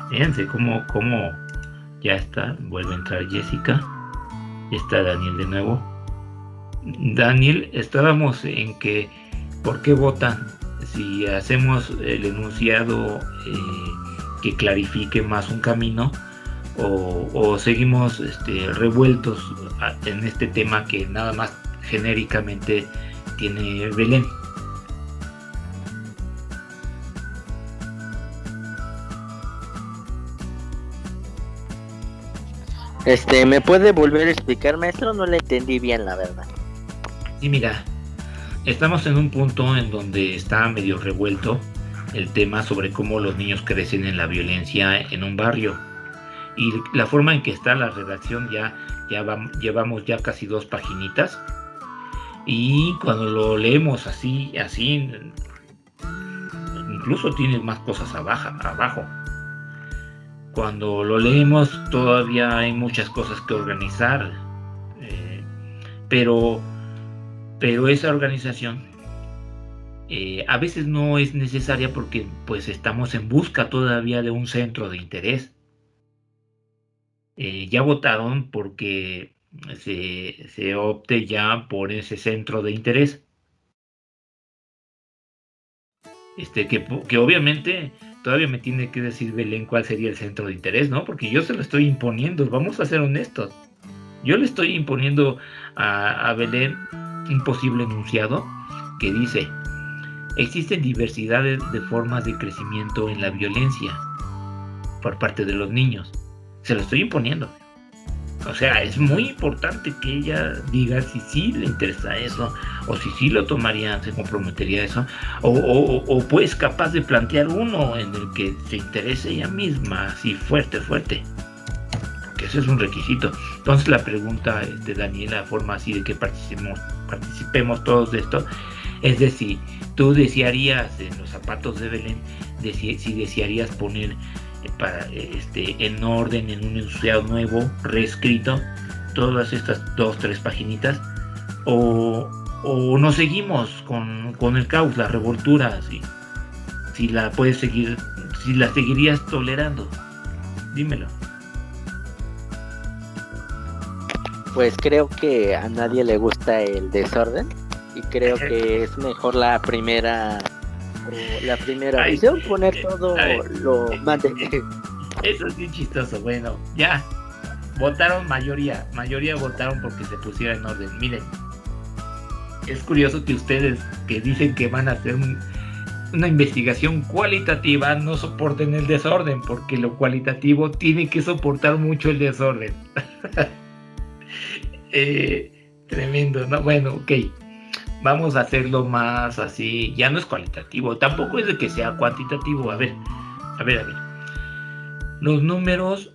Fíjense cómo ya está, vuelve a entrar Jessica, está Daniel de nuevo. Daniel, estábamos en que, ¿por qué votan? Si hacemos el enunciado que clarifique más un camino, o seguimos revueltos en este tema que nada más genéricamente tiene Belén. ¿Me puede volver a explicar, maestro? No le entendí bien, la verdad. Sí, mira, estamos en un punto en donde está medio revuelto el tema sobre cómo los niños crecen en la violencia en un barrio. Y la forma en que está la redacción llevamos ya casi 2 paginitas. Y cuando lo leemos así, incluso tiene más cosas abajo. Cuando lo leemos todavía hay muchas cosas que organizar, pero esa organización a veces no es necesaria porque pues estamos en busca todavía de un centro de interés. Ya votaron porque se opte ya por ese centro de interés. Que obviamente todavía me tiene que decir Belén cuál sería el centro de interés, ¿no? Porque yo se lo estoy imponiendo, vamos a ser honestos. Yo le estoy imponiendo a Belén un posible enunciado que dice: existen diversidades de formas de crecimiento en la violencia por parte de los niños. Se lo estoy imponiendo. O sea, es muy importante que ella diga si sí le interesa eso, o si sí lo tomaría, se comprometería a eso, o pues capaz de plantear uno en el que se interese ella misma, así fuerte, porque ese es un requisito. Entonces la pregunta de Daniela, forma así de que participemos todos de esto, es de si tú desearías, en los zapatos de Belén, si desearías poner en orden, en un enunciado nuevo, reescrito, todas estas 2-3 paginitas, o nos seguimos con el caos, la revoltura, si la puedes seguir, si la seguirías tolerando. Dímelo. Pues creo que a nadie le gusta el desorden y creo que es mejor la primera opción, poner todo lo mande. Eso es bien chistoso. Bueno, ya votaron, mayoría votaron porque se pusiera en orden. Miren, es curioso que ustedes que dicen que van a hacer una investigación cualitativa no soporten el desorden, porque lo cualitativo tiene que soportar mucho el desorden. Tremendo, ¿no? Bueno, ok. Vamos a hacerlo más así, ya no es cualitativo, tampoco es de que sea cuantitativo. A ver. Los números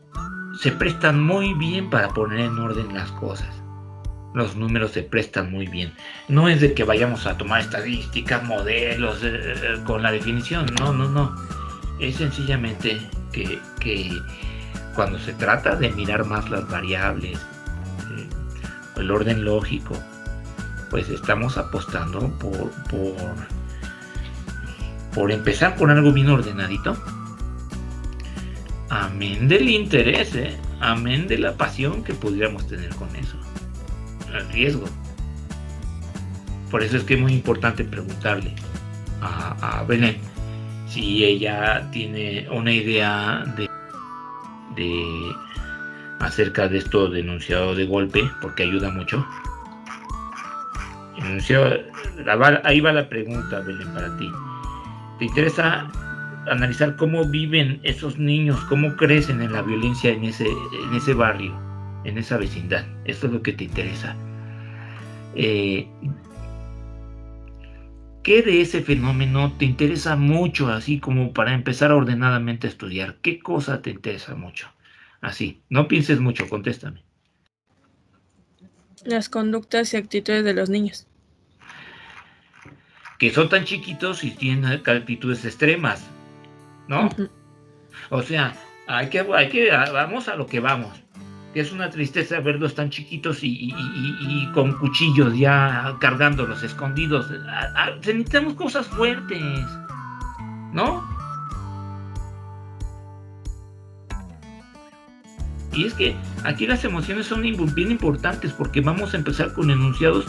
se prestan muy bien para poner en orden las cosas. Los números se prestan muy bien. No es de que vayamos a tomar estadísticas, modelos, con la definición. No. Es sencillamente que cuando se trata de mirar más las variables, el orden lógico, pues estamos apostando por empezar con algo bien ordenadito. Amén del interés, amén de la pasión que podríamos tener con eso. El riesgo. Por eso es que es muy importante preguntarle a Belén si ella tiene una idea de acerca de esto de enunciado de golpe, porque ayuda mucho. Ahí va la pregunta, Belén, para ti. ¿Te interesa analizar cómo viven esos niños, cómo crecen en la violencia en ese barrio, en esa vecindad? Esto es lo que te interesa. ¿Qué de ese fenómeno te interesa mucho, así como para empezar ordenadamente a estudiar? ¿Qué cosa te interesa mucho? Así, no pienses mucho, contéstame. Las conductas y actitudes de los niños. Que son tan chiquitos y tienen actitudes extremas, ¿no? Uh-huh. O sea, vamos a lo que vamos. Que es una tristeza verlos tan chiquitos y con cuchillos ya cargándolos, escondidos. Necesitamos cosas fuertes, ¿no? Y es que aquí las emociones son bien importantes porque vamos a empezar con enunciados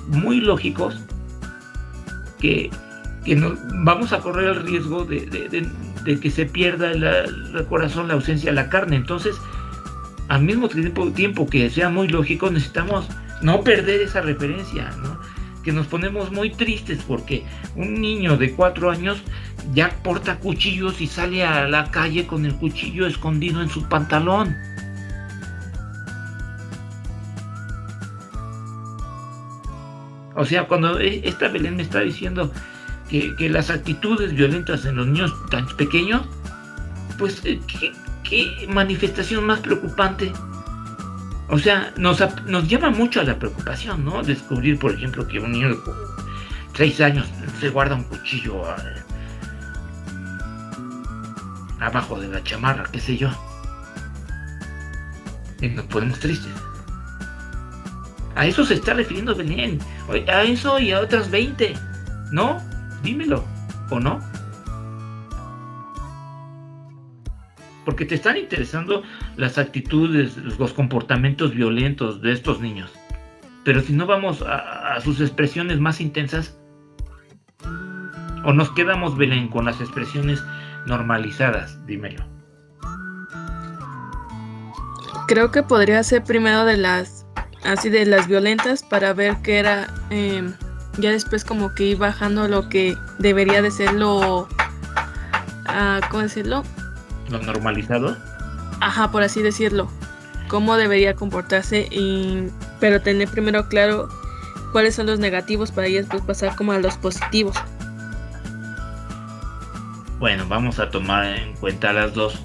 muy lógicos que nos vamos a correr el riesgo de que se pierda el corazón, la ausencia de la carne. Entonces, al mismo tiempo que sea muy lógico, necesitamos no perder esa referencia, ¿no? Que nos ponemos muy tristes porque un niño de 4 años ya porta cuchillos y sale a la calle con el cuchillo escondido en su pantalón. O sea, cuando esta Belén me está diciendo que las actitudes violentas en los niños tan pequeños, pues ¿qué manifestación más preocupante? O sea, nos llama mucho a la preocupación, ¿no? Descubrir, por ejemplo, que un niño de 6 años se guarda un cuchillo abajo de la chamarra, qué sé yo. Y nos ponemos tristes. A eso se está refiriendo Belén. A eso y a otras 20. ¿No? Dímelo. ¿O no? Porque te están interesando las actitudes, los comportamientos violentos de estos niños. Pero si no vamos a sus expresiones más intensas, o nos quedamos, Belén, con las expresiones normalizadas, dímelo. Creo que podría ser primero de las violentas para ver qué era, ya después como que ir bajando lo que debería de ser ¿cómo decirlo? ¿Lo normalizado? Ajá, por así decirlo. Cómo debería comportarse, pero tener primero claro cuáles son los negativos para ya después pasar como a los positivos. Bueno, vamos a tomar en cuenta las dos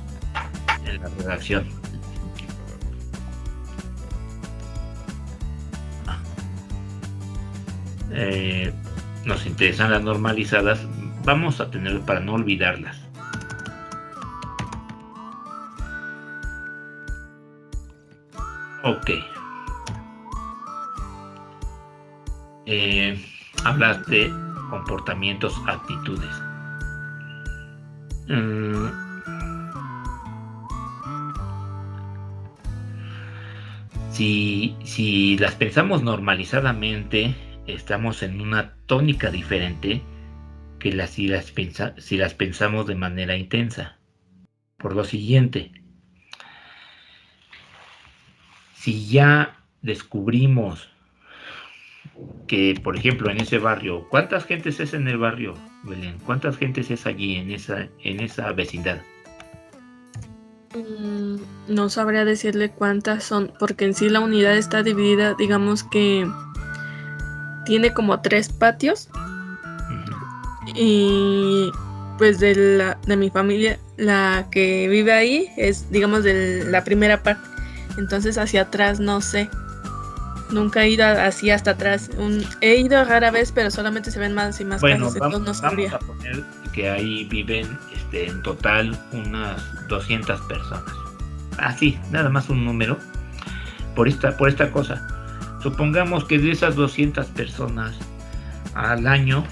en la redacción. Nos interesan las normalizadas, vamos a tener para no olvidarlas. Ok. Hablas de comportamientos, actitudes. Si las pensamos normalizadamente, estamos en una tónica diferente que si las pensamos de manera intensa. Por lo siguiente, si ya descubrimos que, por ejemplo, en ese barrio, ¿cuántas gentes es en el barrio, Belén? ¿Cuántas gentes es allí en esa vecindad? No sabría decirle cuántas son, porque en sí la unidad está dividida, digamos que tiene como 3 patios. Uh-huh. Y pues de mi familia, la que vive ahí es, digamos, de la primera parte. Entonces hacia atrás no sé. Nunca he ido así hasta atrás. He ido rara vez, pero solamente se ven más y más casas. Entonces no sabría. Vamos a poner que ahí viven en total unas 200 personas. Así, nada más un número. Por esta cosa. Supongamos que de esas 200 personas al año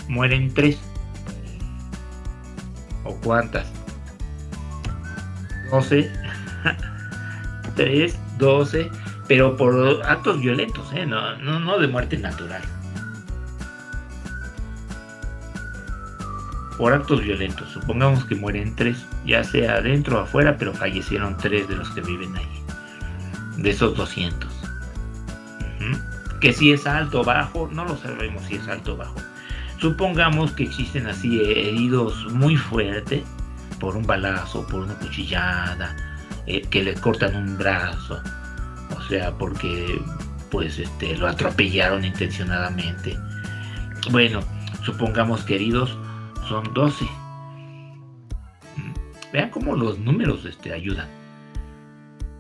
mueren 3. ¿O cuántas? 12. 3, 12. Pero por actos violentos, no de muerte natural. Por actos violentos. Supongamos que mueren 3, ya sea adentro o afuera, pero fallecieron 3 de los que viven ahí. De esos 200. Que si es alto o bajo, no lo sabemos si es alto o bajo. Supongamos que existen así heridos muy fuertes por un balazo, por una cuchillada, que le cortan un brazo. O sea, porque pues lo atropellaron intencionadamente. Bueno, supongamos que heridos son 12. Vean cómo los números ayudan.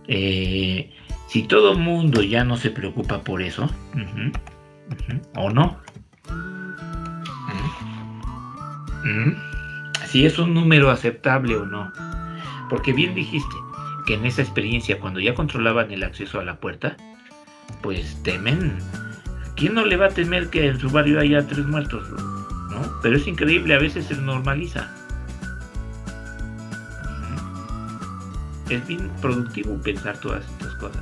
Si todo el mundo ya no se preocupa por eso, ¿o no? Si es un número aceptable o no. Porque bien dijiste que en esa experiencia, cuando ya controlaban el acceso a la puerta, pues temen. ¿Quién no le va a temer que en su barrio haya 3 muertos? ¿No? Pero es increíble, a veces se normaliza. Es bien productivo pensar todas estas cosas.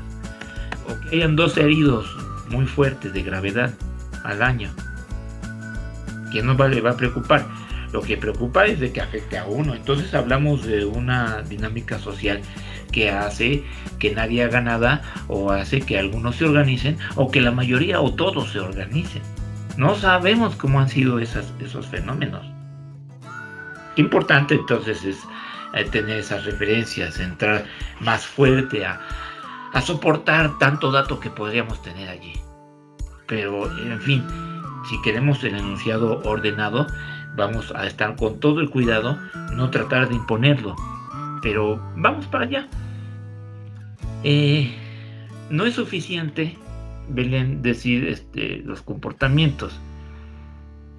O que hayan 12 heridos muy fuertes de gravedad al año. ¿Quién no le va a preocupar? Lo que preocupa es de que afecte a uno. Entonces hablamos de una dinámica social que hace que nadie haga nada, o hace que algunos se organicen, o que la mayoría o todos se organicen. No sabemos cómo han sido esos fenómenos. Qué importante entonces es tener esas referencias, entrar más fuerte a soportar tanto dato que podríamos tener allí. Pero, en fin, si queremos el enunciado ordenado, vamos a estar con todo el cuidado, no tratar de imponerlo. Pero vamos para allá. No es suficiente, Belén, decir los comportamientos.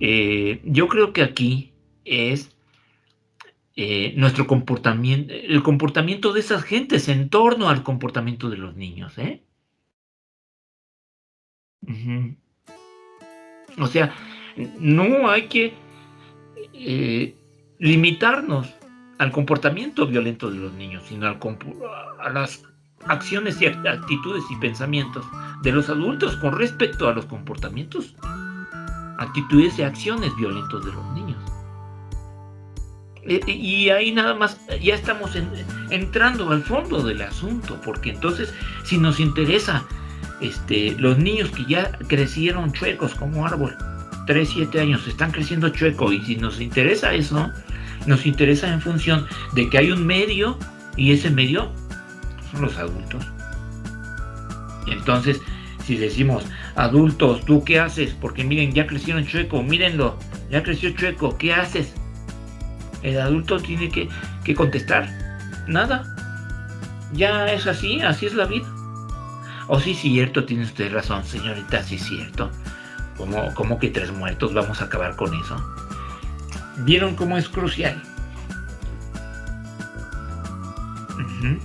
Yo creo que aquí es nuestro comportamiento, el comportamiento de esas gentes en torno al comportamiento de los niños, ¿eh? Uh-huh. O sea, no hay que limitarnos al comportamiento violento de los niños, sino a las acciones y actitudes y pensamientos de los adultos con respecto a los comportamientos, actitudes y acciones violentos de los niños. Y ahí nada más ya estamos entrando al fondo del asunto, porque entonces si nos interesa los niños que ya crecieron chuecos como árbol, 3, 7 años, están creciendo chueco, y si nos interesa eso, nos interesa en función de que hay un medio, y ese medio son los adultos. Entonces, si decimos, adultos, ¿tú qué haces? Porque miren, ya crecieron chueco, mírenlo, ya creció chueco, ¿qué haces? El adulto tiene que contestar, nada, ya es así es la vida. O sí, cierto, tiene usted razón, señorita, sí, cierto. ¿Cómo que 3 muertos? Vamos a acabar con eso. ¿Vieron cómo es crucial? Uh-huh.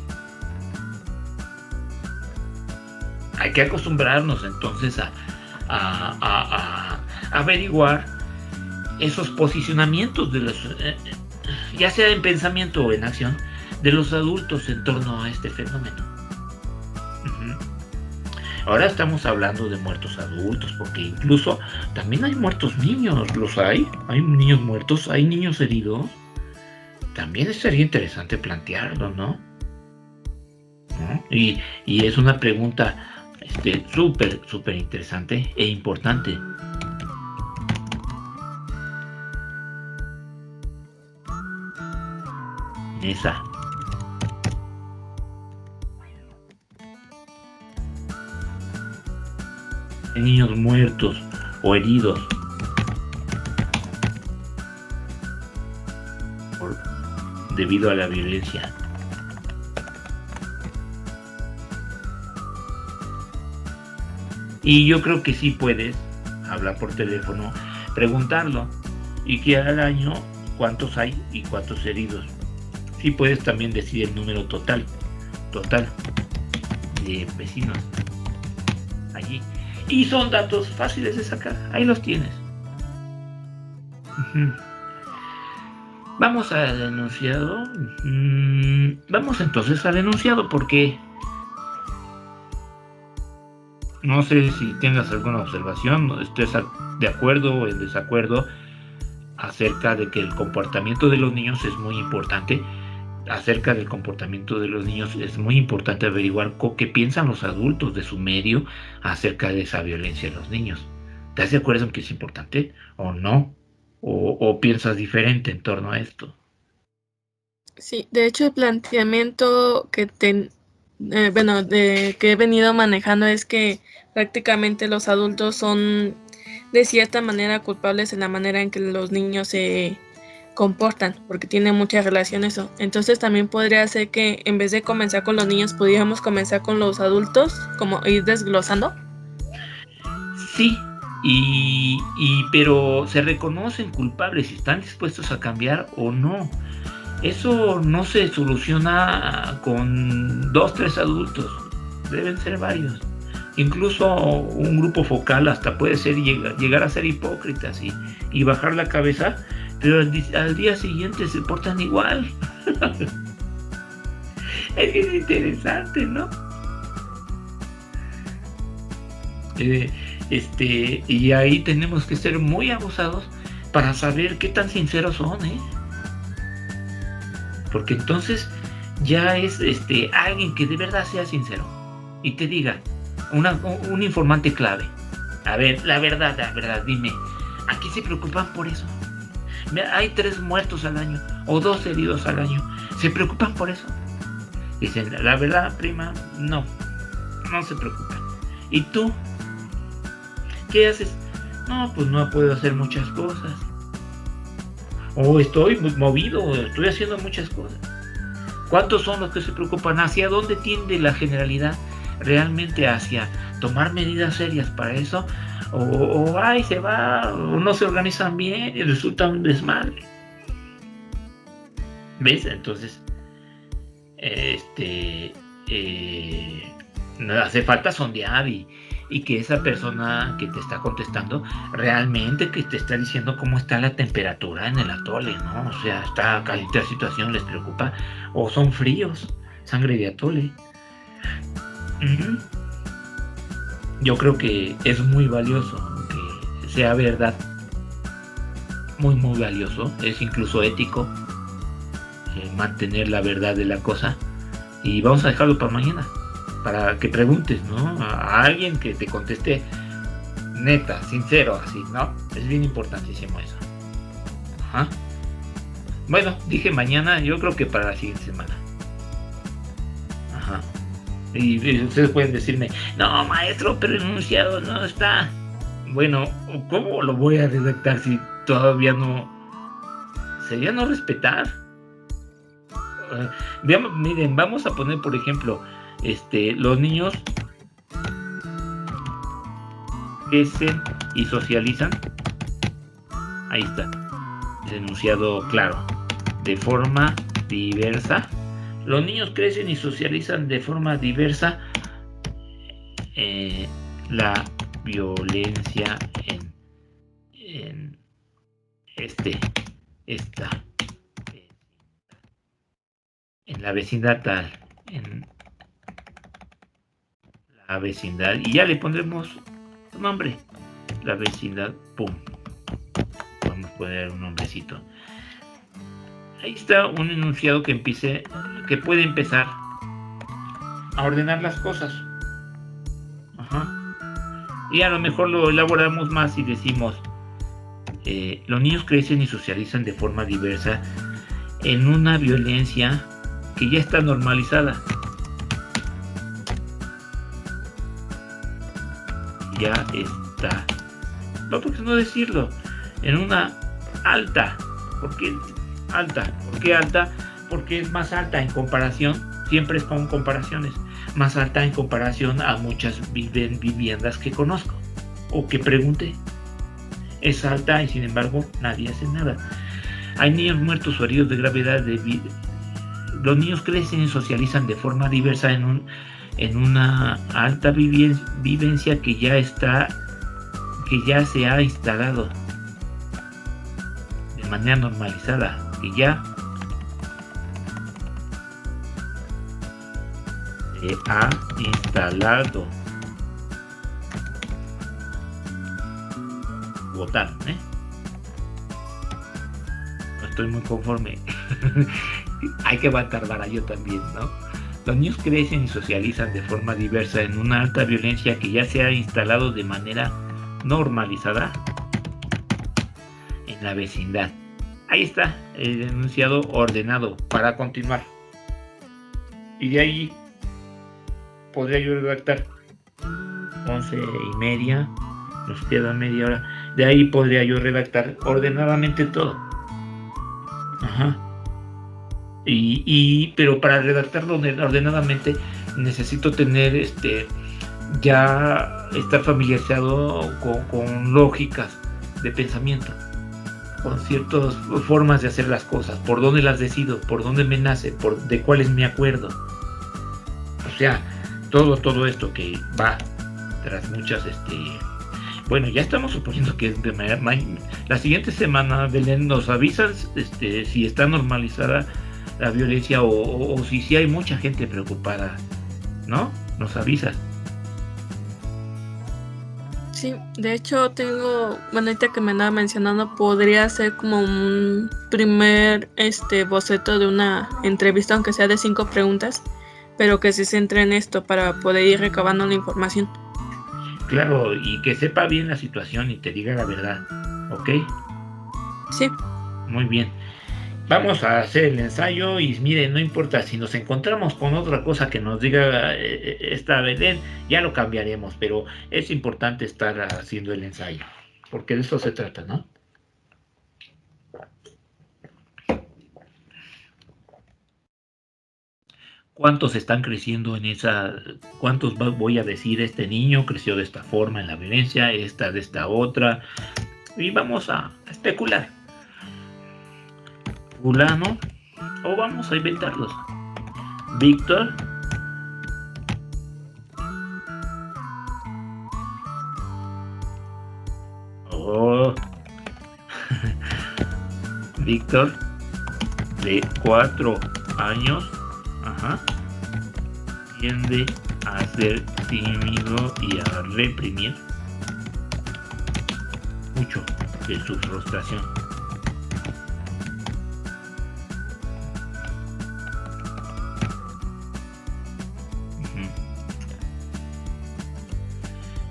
Hay que acostumbrarnos entonces a averiguar esos posicionamientos de los, ya sea en pensamiento o en acción, de los adultos en torno a este fenómeno. Uh-huh. Ahora estamos hablando de muertos adultos, porque incluso también hay muertos niños, los hay niños muertos, hay niños heridos. También sería interesante plantearlo, ¿no? Y es una pregunta súper interesante e importante. Esa. Niños muertos o heridos debido a la violencia. Y yo creo que sí puedes hablar por teléfono, preguntarlo, y que al año cuántos hay y cuántos heridos. Sí puedes también decir el número total de vecinos allí. Y son datos fáciles de sacar, ahí los tienes. Uh-huh. Vamos al enunciado. Vamos entonces al enunciado, porque no sé si tengas alguna observación, estés de acuerdo o en desacuerdo acerca de que el comportamiento de los niños es muy importante. Acerca del comportamiento de los niños es muy importante averiguar qué piensan los adultos de su medio acerca de esa violencia de los niños. ¿Estás de acuerdo en que es importante o no? ¿O piensas diferente en torno a esto? Sí, de hecho el planteamiento que que he venido manejando es que prácticamente los adultos son de cierta manera culpables en la manera en que los niños se comportan, porque tiene mucha relación eso. Entonces también podría ser que en vez de comenzar con los niños pudiéramos comenzar con los adultos, como ir desglosando. Sí, pero se reconocen culpables, si están dispuestos a cambiar o no. Eso no se soluciona con 2, 3 adultos, deben ser varios. Incluso un grupo focal hasta puede ser llegar a ser hipócritas y bajar la cabeza, pero al día siguiente se portan igual. Es bien interesante, ¿no? Y ahí tenemos que ser muy abusados para saber qué tan sinceros son, porque entonces ya es alguien que de verdad sea sincero y te diga un informante clave. A ver, la verdad, dime, ¿aquí se preocupan por eso? Hay 3 muertos al año o 2 heridos al año, ¿se preocupan por eso? Dicen, la verdad, prima, no se preocupan. ¿Y tú? ¿qué haces? No, pues no puedo hacer muchas cosas. O estoy muy movido, estoy haciendo muchas cosas. ¿Cuántos son los que se preocupan? ¿Hacia dónde tiende la generalidad? ¿Realmente hacia tomar medidas serias para eso? O ay, se va, o no se organizan bien y resulta un desmadre. ¿Ves? Entonces, hace falta sondear y que esa persona que te está contestando realmente que te está diciendo cómo está la temperatura en el atole, ¿no? O sea, está caliente la situación, les preocupa, o son fríos, sangre de atole. Uh-huh. Yo creo que es muy valioso que sea verdad, muy muy valioso, es incluso ético mantener la verdad de la cosa, y vamos a dejarlo para mañana, para que preguntes, ¿no? A alguien que te conteste neta, sincero, así, ¿no? Es bien importantísimo eso. Ajá. Bueno, dije mañana, yo creo que para la siguiente semana. Ajá. Y ustedes pueden decirme, no, maestro, pero el enunciado no está. Bueno, ¿cómo lo voy a redactar si todavía no? Sería no respetar. Miren, vamos a poner, por ejemplo, los niños crecen y socializan. Ahí está, el enunciado claro, de forma diversa. Los niños crecen y socializan de forma diversa. La violencia en la vecindad tal, en la vecindad, y ya le pondremos un nombre, la vecindad, pum, vamos a poner un nombrecito. Ahí está un enunciado que puede empezar a ordenar las cosas. Ajá. Y a lo mejor lo elaboramos más y decimos, los niños crecen y socializan de forma diversa en una violencia que ya está normalizada. Ya está. No, ¿por qué no decirlo? En una alta. ¿Por qué alta? ¿Por qué alta? Porque es más alta en comparación. Siempre es con comparaciones. Más alta en comparación a muchas viviendas que conozco o que pregunté. Es alta y sin embargo nadie hace nada. Hay niños muertos o heridos de gravedad los niños crecen y socializan de forma diversa en una alta vivencia que ya se ha instalado de manera normalizada, que ya se ha instalado. Votar, no estoy muy conforme. Hay que tardar yo también, ¿no? Los niños crecen y socializan de forma diversa en una alta violencia que ya se ha instalado de manera normalizada en la vecindad. Ahí está el enunciado ordenado para continuar. Y de ahí podría yo redactar 11:30, nos queda media hora. De ahí podría yo redactar ordenadamente todo. Ajá. Pero para redactarlo ordenadamente necesito tener ya estar familiarizado con lógicas de pensamiento, con ciertas formas de hacer las cosas, por dónde las decido, por dónde me nace, de cuáles me acuerdo. O sea, todo esto que va tras muchas bueno, ya estamos suponiendo que la siguiente semana, Belén, nos avisan si está normalizada la violencia o si hay mucha gente preocupada, ¿no? Nos avisa. Sí, de hecho ahorita que me andaba mencionando, podría ser como un primer boceto de una entrevista, aunque sea de 5 preguntas, pero que se centre en esto para poder ir recabando la información. Claro, y que sepa bien la situación y te diga la verdad, ¿ok? Sí. Muy bien. Vamos a hacer el ensayo y miren, no importa si nos encontramos con otra cosa que nos diga esta Belén, ya lo cambiaremos, pero es importante estar haciendo el ensayo, porque de eso se trata, ¿no? ¿Cuántos están creciendo en esa? ¿Cuántos voy a decir? Este niño creció de esta forma en la violencia, esta de esta otra, y vamos a especular. Fulano, o vamos a inventarlos. Víctor, Víctor, de 4 años, tiende a ser tímido y a reprimir mucho de su frustración.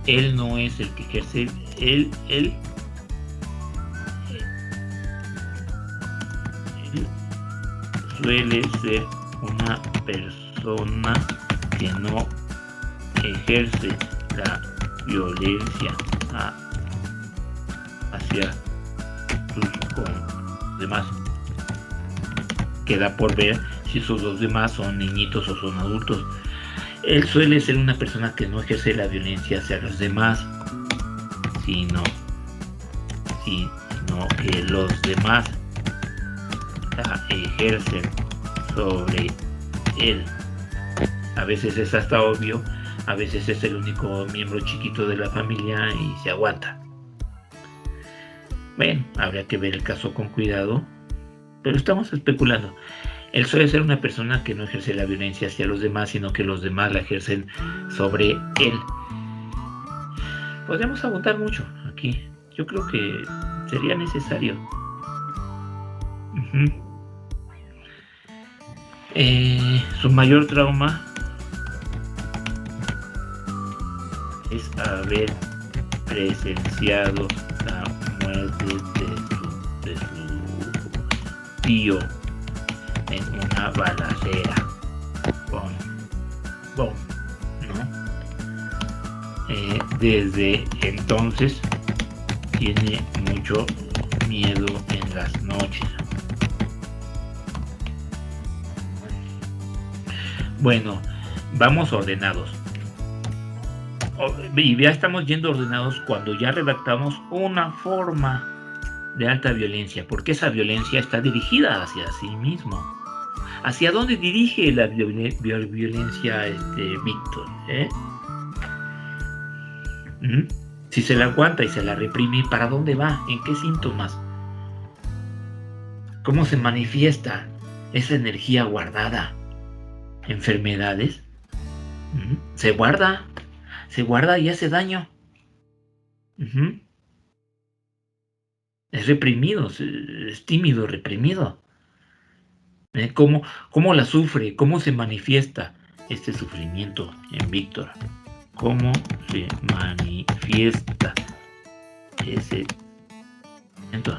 Él no es el que ejerce, él suele ser una persona que no ejerce la violencia hacia sus demás. Queda por ver si esos dos demás son niñitos o son adultos. Él suele ser una persona que no ejerce la violencia hacia los demás, sino que los demás la ejercen sobre él. A veces es hasta obvio, a veces es el único miembro chiquito de la familia y se aguanta. Bueno, habría que ver el caso con cuidado, pero estamos especulando. Él suele ser una persona que no ejerce la violencia hacia los demás, sino que los demás la ejercen sobre él. Podríamos abundar mucho aquí. Yo creo que sería necesario. Su mayor trauma es haber presenciado la muerte de su tío en una balacera. ¿No? Desde entonces tiene mucho miedo en las noches. Bueno, vamos ordenados. Y ya estamos yendo ordenados cuando ya redactamos una forma de alta violencia, porque esa violencia está dirigida hacia sí mismo. ¿Hacia dónde dirige la violencia Víctor? Si se la aguanta y se la reprime, ¿para dónde va? ¿En qué síntomas? ¿Cómo se manifiesta esa energía guardada? ¿Enfermedades? Se guarda y hace daño. Es reprimido, es tímido, reprimido. ¿Cómo la sufre? ¿Cómo se manifiesta este sufrimiento en Víctor? ¿Cómo se manifiesta ese sufrimiento?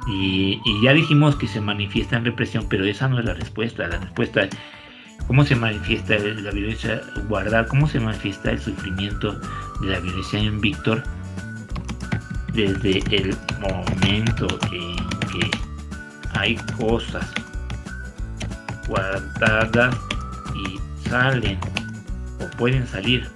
Y ya dijimos que se manifiesta en represión, pero esa no es la respuesta. La respuesta es cómo se manifiesta la violencia guardada, cómo se manifiesta el sufrimiento de la violencia en Víctor desde el momento en que hay cosas guardadas y salen o pueden salir.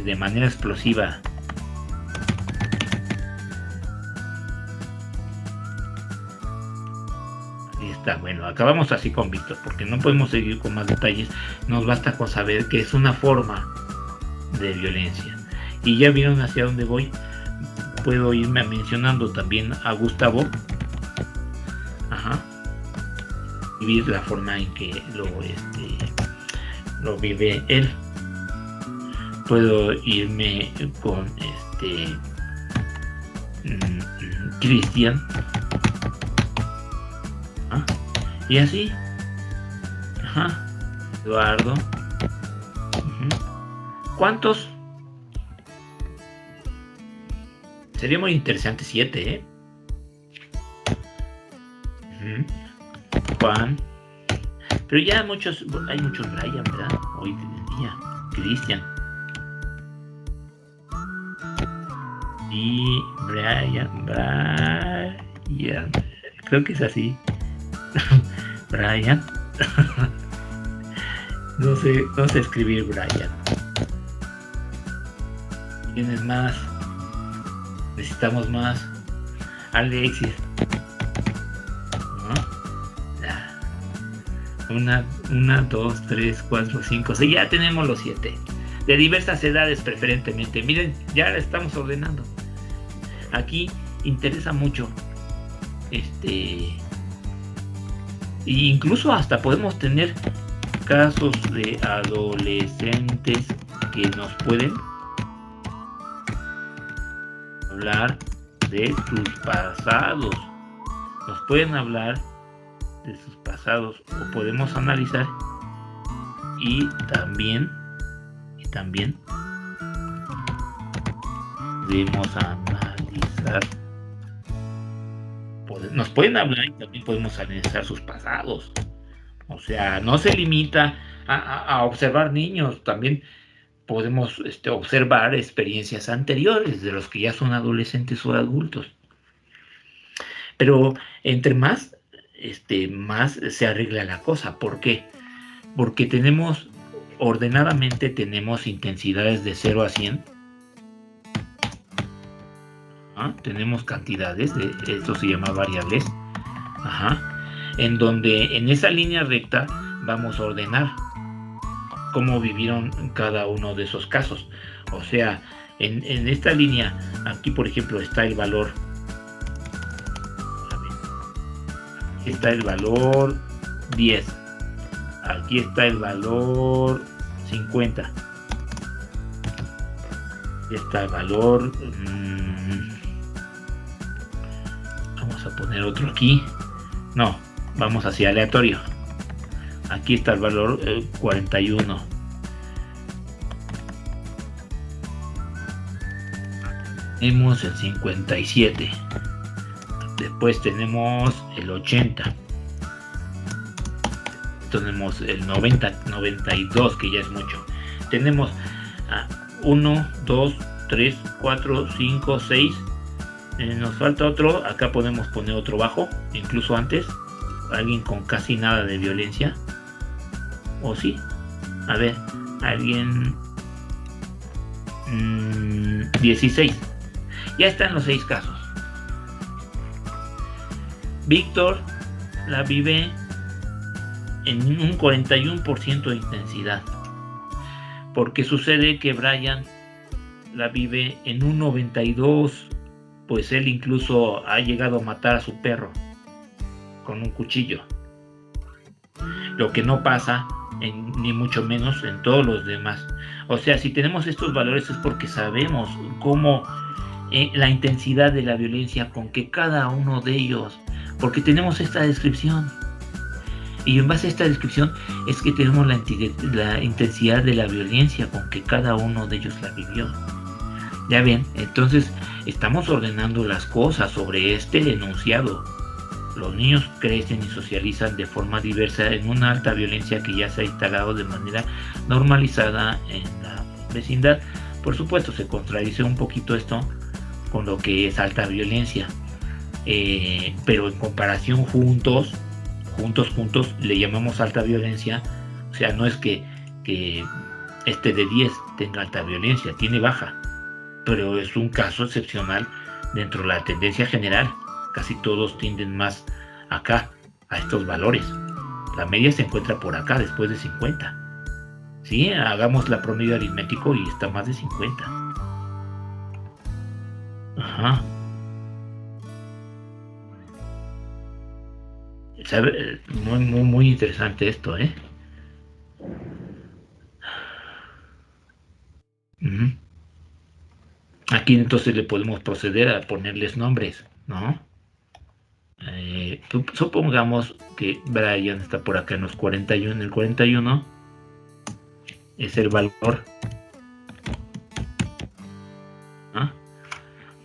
De manera explosiva. Ahí está. Bueno, acabamos así con Víctor porque no podemos seguir con más detalles. Nos basta con saber que es una forma de violencia. Y ya vieron hacia dónde voy. Puedo irme mencionando también a Gustavo. Vivir la forma en que lo vive él. Puedo irme con Cristian Y así. Ajá. Eduardo. Uh-huh. ¿Cuántos? Sería muy interesante 7, ¿eh? Uh-huh. Juan. Pero ya hay muchos Brian, ¿verdad? Hoy en día. Cristian. Y Brian. Creo que es así. Brian. No sé escribir Brian. ¿Tienes más? Necesitamos más. Alexis. ¿No? Una, 2, 3, 4, 5, 6. Ya tenemos los 7. De diversas edades preferentemente. Miren, ya la estamos ordenando. Aquí interesa mucho. E incluso hasta podemos tener casos de adolescentes que nos pueden hablar de sus pasados. Nos pueden hablar de sus pasados o podemos analizar y también podemos analizar. Nos pueden hablar y también podemos analizar sus pasados. O sea, no se limita a observar niños, también podemos observar experiencias anteriores de los que ya son adolescentes o adultos. Pero entre más se arregla la cosa. ¿Por qué? Porque ordenadamente tenemos intensidades de 0 a 100. Tenemos cantidades, esto se llama variables. En donde en esa línea recta vamos a ordenar cómo vivieron cada uno de esos casos. O sea, en esta línea, aquí por ejemplo está el valor. Aquí está el valor 10. Aquí está el valor 50. Aquí está el valor... vamos a poner otro aquí. No, vamos hacia aleatorio. Aquí está el valor 41. Tenemos el 57. Después tenemos el 80. Tenemos el 90, 92, que ya es mucho. Tenemos 1, 2, 3, 4, 5, 6. Nos falta otro. Acá podemos poner otro bajo, incluso antes. Alguien con casi nada de violencia. ¿O sí? A ver, alguien... 16. Ya están los 6 casos. Víctor la vive en un 41% de intensidad. Porque sucede que Brian la vive en un 92%. Pues él incluso ha llegado a matar a su perro con un cuchillo. Lo que no pasa, ni mucho menos en todos los demás. O sea, si tenemos estos valores es porque sabemos cómo la intensidad de la violencia con que cada uno de ellos, porque tenemos esta descripción. Y en base a esta descripción es que tenemos la intensidad de la violencia con que cada uno de ellos la vivió. Ya ven, entonces estamos ordenando las cosas sobre este enunciado. Los niños crecen y socializan de forma diversa en una alta violencia que ya se ha instalado de manera normalizada en la vecindad. Por supuesto, se contradice un poquito esto con lo que es alta violencia. Pero en comparación juntos, le llamamos alta violencia. O sea, no es que de 10 tenga alta violencia, tiene baja. Pero es un caso excepcional dentro de la tendencia general. Casi todos tienden más acá, a estos valores. La media se encuentra por acá, después de 50. ¿Sí? Hagamos la promedio aritmético y está más de 50. Ajá. ¿Sabe? Muy interesante esto, ¿eh? Aquí entonces le podemos proceder a ponerles nombres, ¿no? Supongamos que Brian está por acá en los 41. En el 41 es el valor. ¿Ah?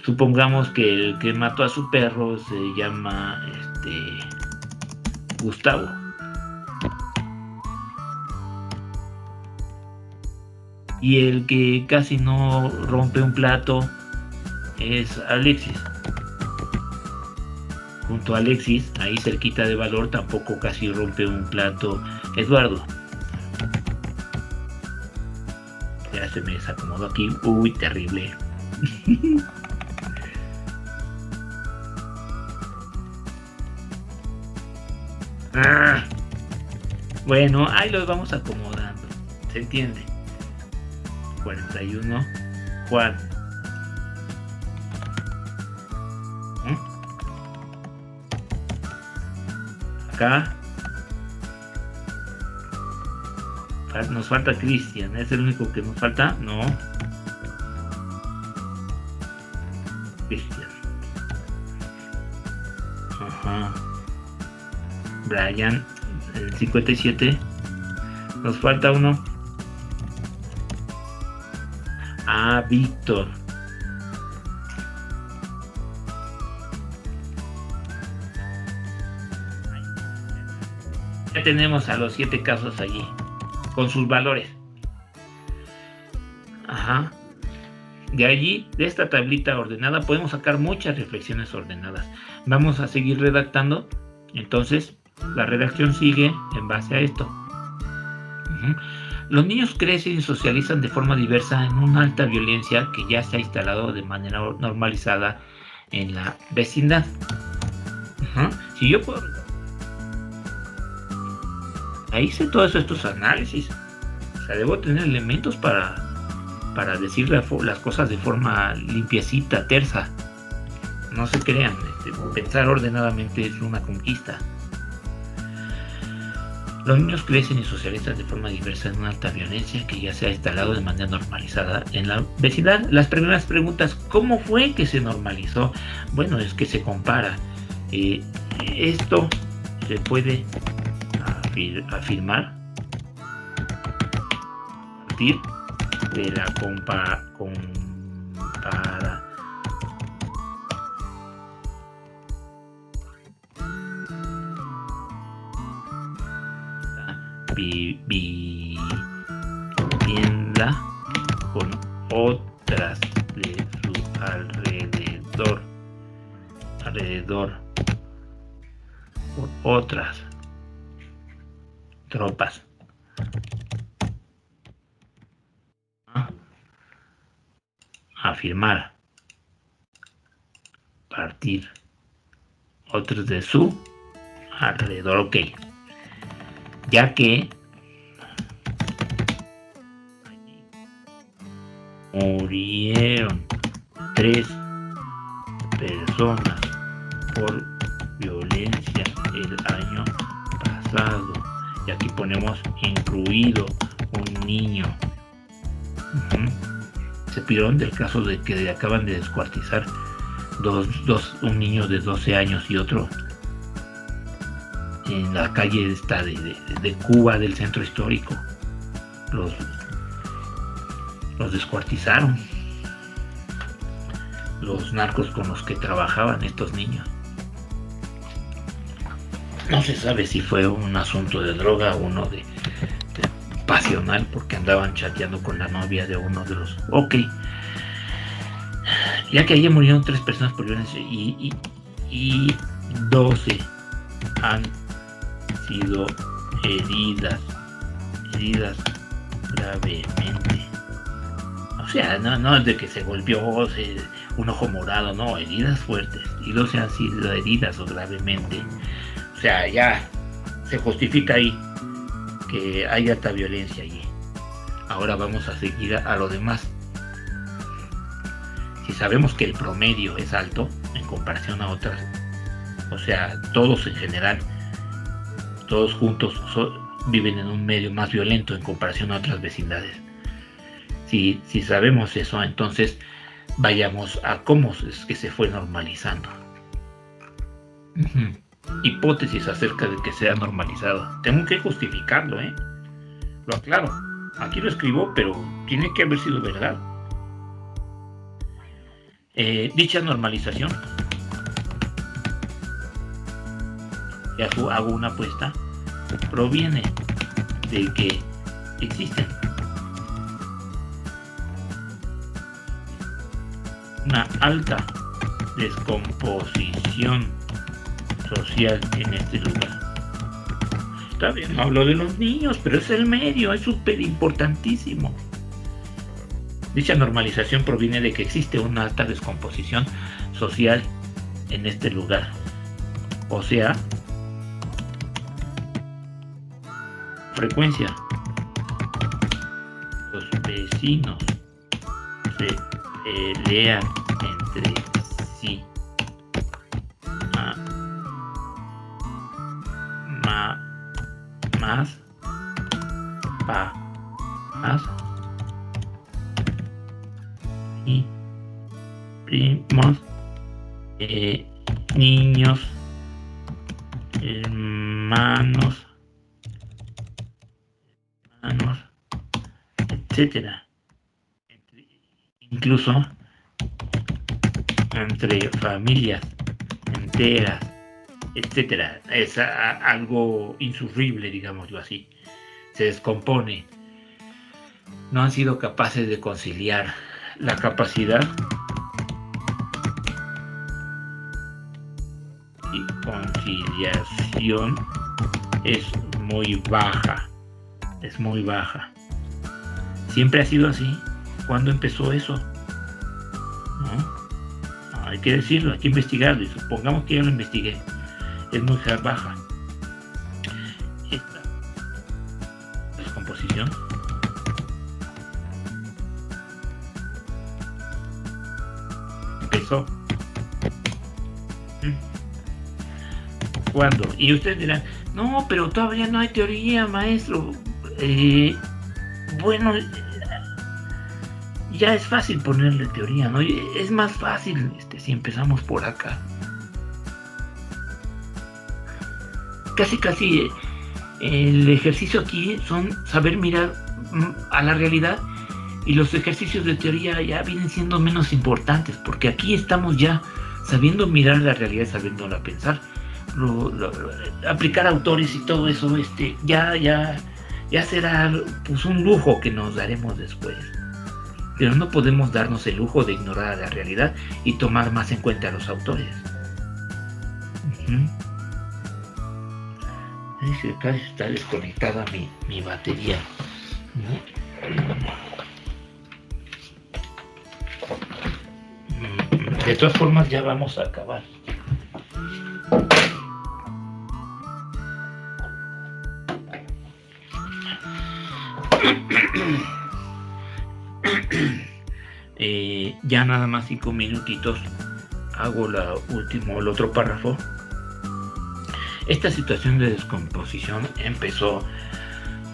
Supongamos que el que mató a su perro se llama Gustavo. Y el que casi no rompe un plato es Alexis. Junto a Alexis, ahí cerquita de valor, tampoco casi rompe un plato Eduardo. Ya se me desacomodó aquí. Uy, terrible. Bueno, ahí los vamos acomodando. ¿Se entiende? 41, Juan. Acá nos falta Cristian. ¿Es el único que nos falta? No. Cristian. Ajá. Brian, el 57. Nos falta uno. Ah, Víctor. Ya tenemos a los 7 casos allí, con sus valores. Ajá. De allí, de esta tablita ordenada, podemos sacar muchas reflexiones ordenadas. Vamos a seguir redactando. Entonces, la redacción sigue en base a esto. Los niños crecen y socializan de forma diversa en una alta violencia que ya se ha instalado de manera normalizada en la vecindad. Si yo puedo... Ahí hice todos estos análisis. O sea, debo tener elementos para decir las cosas de forma limpiecita, tersa. No se crean, pensar ordenadamente es una conquista. Los niños crecen y socializan de forma diversa en una alta violencia que ya se ha instalado de manera normalizada en la vecindad. Las primeras preguntas, ¿cómo fue que se normalizó? Bueno, es que se compara. Esto se puede afirmar a partir de la vivienda con otras de su alrededor por otras tropas. Afirmar, partir, otros de su alrededor. Ok, ya que murieron 3 personas por violencia el año pasado, y aquí ponemos incluido un niño. Se pidieron del caso de que acaban de descuartizar un niño de 12 años y otro en la calle esta de Cuba, del centro histórico. Los descuartizaron los narcos con los que trabajaban estos niños. No se sabe si fue un asunto de droga o uno de pasional, porque andaban chateando con la novia de uno de los... Ok, ya que allí murieron 3 personas por violencia y 12 han sido heridas gravemente. O sea, no es de que se golpeó un ojo morado, no, heridas fuertes, y 12 han sido heridas o gravemente. O sea, ya se justifica ahí que hay alta violencia allí. Ahora vamos a seguir a lo demás. Si sabemos que el promedio es alto en comparación a otras, o sea, todos en general, todos juntos viven en un medio más violento en comparación a otras vecindades. Si sabemos eso, entonces vayamos a cómo es que se fue normalizando. hipótesis acerca de que sea normalizado. Tengo que justificarlo, lo aclaro. Aquí lo escribo, pero tiene que haber sido verdad. Dicha normalización, ya hago una apuesta, proviene de que existen una alta descomposición social en este lugar. Está bien, no hablo de los niños, pero es el medio, es súper importantísimo. Dicha normalización proviene de que existe una alta descomposición social en este lugar. O sea, frecuencia. Los vecinos se pelean entre sí. Más y primos, niños, hermanos, etcétera. Incluso entre familias enteras, etcétera. Es algo insufrible, digámoslo así. Se descompone. No han sido capaces de conciliar. La capacidad y conciliación es muy baja. Es muy baja. Siempre ha sido así. ¿Cuándo empezó eso? ¿No? Hay que decirlo, hay que investigarlo. Y supongamos que yo lo investigué. Es muy baja. Esta descomposición empezó. ¿Cuándo? Y ustedes dirán, no, pero todavía no hay teoría, maestro. Bueno, ya es fácil ponerle teoría, ¿no? Es más fácil si empezamos por acá. Casi el ejercicio aquí son saber mirar a la realidad, y los ejercicios de teoría ya vienen siendo menos importantes, porque aquí estamos ya sabiendo mirar la realidad, sabiéndola pensar, aplicar autores y todo eso, ya será pues un lujo que nos daremos después. Pero no podemos darnos el lujo de ignorar la realidad y tomar más en cuenta a los autores. Acá está desconectada mi batería, ¿no? De todas formas, ya vamos a acabar. Ya nada más 5 minutitos. Hago el otro párrafo. Esta situación de descomposición empezó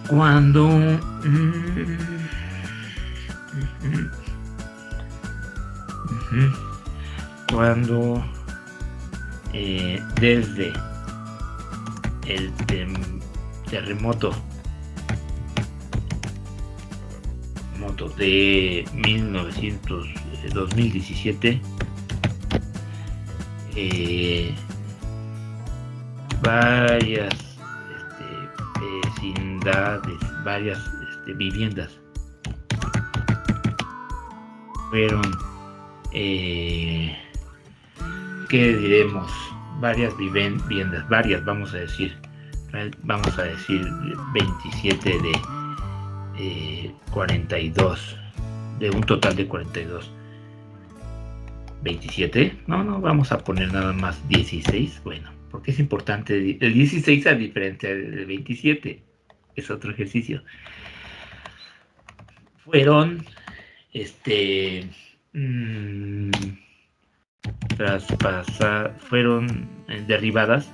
cuando desde el terremoto de 2017, varias vecindades, varias viviendas fueron, ¿qué diremos? Varias viviendas, vamos a decir 27 de 42, de un total de 42. 27, no, vamos a poner nada más 16, bueno, porque es importante, el 16 a diferencia del 27, es otro ejercicio. Fueron, fueron derribadas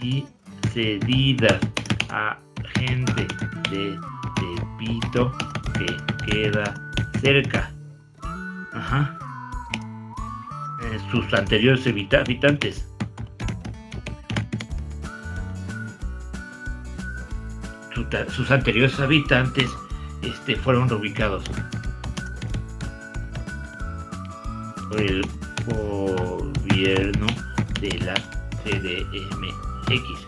y cedidas a gente de Tepito que queda cerca. sus anteriores habitantes. Sus anteriores habitantes fueron reubicados por el gobierno de la CDMX.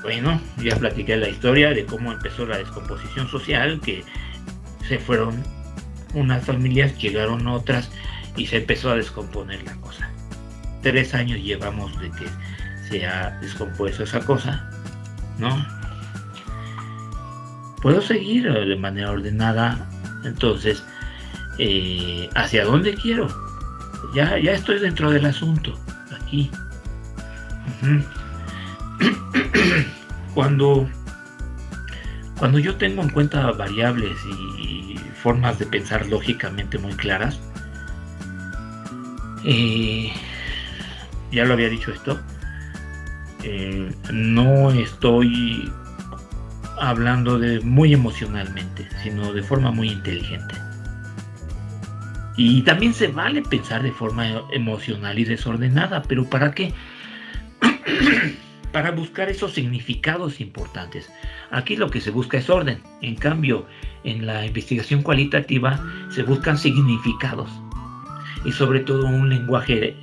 Bueno, ya platiqué la historia de cómo empezó la descomposición social, que se fueron unas familias, llegaron otras y se empezó a descomponer la cosa. 3 años llevamos de que se ha descompuesto esa cosa, ¿no? Puedo seguir de manera ordenada, entonces, ¿hacia dónde quiero? Ya estoy dentro del asunto, aquí. Cuando yo tengo en cuenta variables y formas de pensar lógicamente muy claras, ya lo había dicho esto, no estoy hablando de muy emocionalmente, sino de forma muy inteligente. Y también se vale pensar de forma emocional y desordenada, pero ¿para qué? Para buscar esos significados importantes. Aquí lo que se busca es orden. En cambio, en la investigación cualitativa se buscan significados. Y sobre todo un lenguaje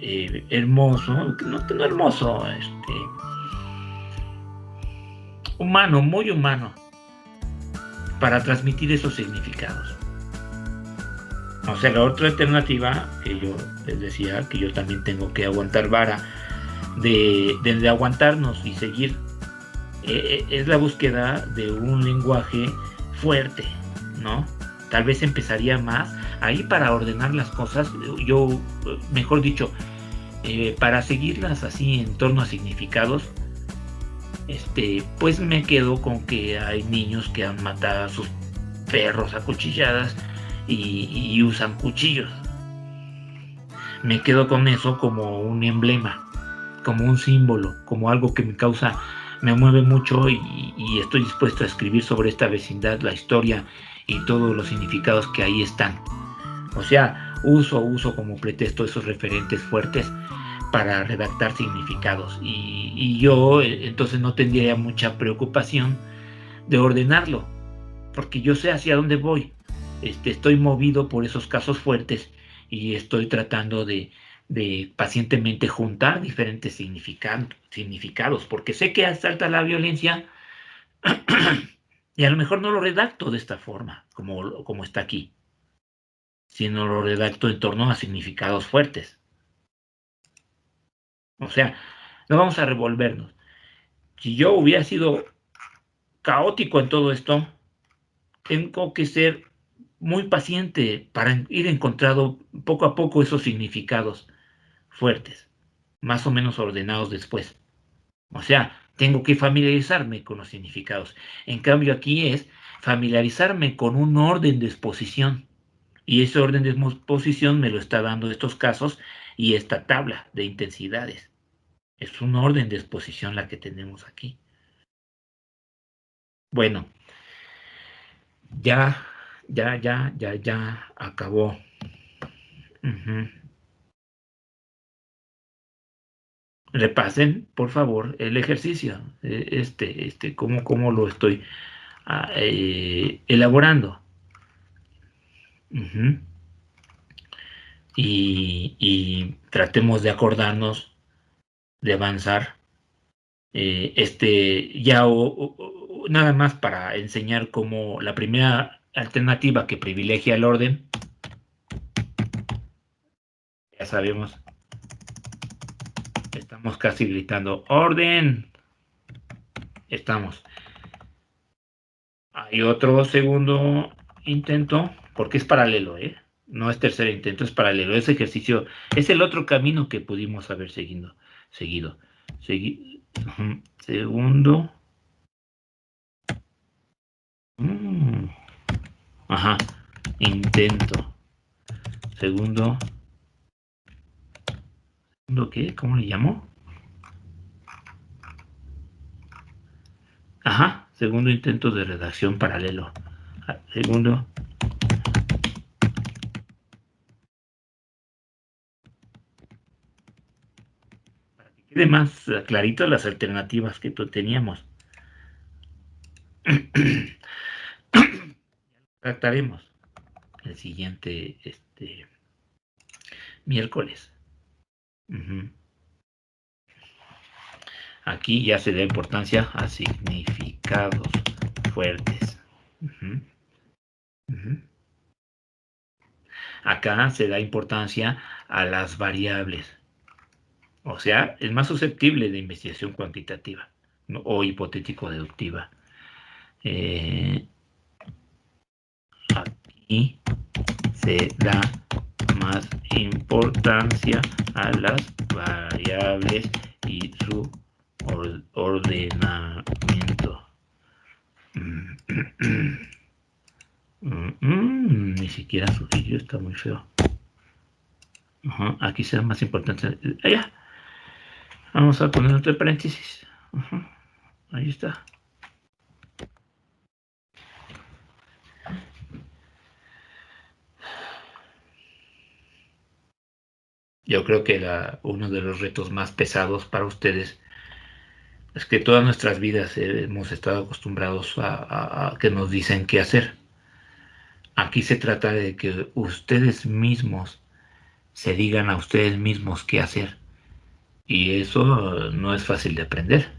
hermoso, no hermoso, humano, muy humano, para transmitir esos significados. O sea, la otra alternativa que yo les decía, que yo también tengo que aguantar vara, de aguantarnos y seguir, es la búsqueda de un lenguaje fuerte, ¿no? Tal vez empezaría más ahí para ordenar las cosas, yo, mejor dicho, para seguirlas así en torno a significados, pues me quedo con que hay niños que han matado a sus perros a cuchilladas y usan cuchillos. Me quedo con eso como un emblema, como un símbolo, como algo que me mueve mucho y estoy dispuesto a escribir sobre esta vecindad, la historia y todos los significados que ahí están. O sea, uso como pretexto esos referentes fuertes para redactar significados y yo entonces no tendría mucha preocupación de ordenarlo, porque yo sé hacia dónde voy. Estoy movido por esos casos fuertes y estoy tratando de pacientemente juntar diferentes significados, porque sé que asalta la violencia y a lo mejor no lo redacto de esta forma, como está aquí, sino lo redacto en torno a significados fuertes. O sea, no vamos a revolvernos. Si yo hubiera sido caótico en todo esto, tengo que ser muy paciente para ir encontrando poco a poco esos significados fuertes, más o menos ordenados después. O sea, tengo que familiarizarme con los significados. En cambio, aquí es familiarizarme con un orden de exposición. Y ese orden de exposición me lo está dando estos casos y esta tabla de intensidades. Es un orden de exposición la que tenemos aquí. Bueno, ya acabó. Repasen, por favor, el ejercicio. Cómo lo estoy elaborando. Y tratemos de acordarnos de avanzar. Nada más para enseñar cómo la primera alternativa que privilegia el orden, ya sabemos, estamos casi gritando ¡orden! Estamos. Hay otro segundo intento, porque es paralelo, no es tercer intento, es paralelo. Ese ejercicio es el otro camino que pudimos haber seguido. Segundo. Intento. Segundo. ¿Qué? ¿Cómo le llamo? Segundo intento de redacción paralelo. Segundo quede más clarito las alternativas que teníamos. Trataremos el siguiente miércoles. Aquí ya se da importancia a significados fuertes. Acá se da importancia a las variables. O sea, es más susceptible de investigación cuantitativa, ¿no? O hipotético-deductiva. Aquí se da más importancia a las variables y su ordenamiento. Ni siquiera sugerir, está muy feo. Aquí se da más importancia. Allá. Vamos a poner otro paréntesis. Ahí está. Yo creo que uno de los retos más pesados para ustedes es que todas nuestras vidas hemos estado acostumbrados a que nos dicen qué hacer. Aquí se trata de que ustedes mismos se digan a ustedes mismos qué hacer. Y eso no es fácil de aprender.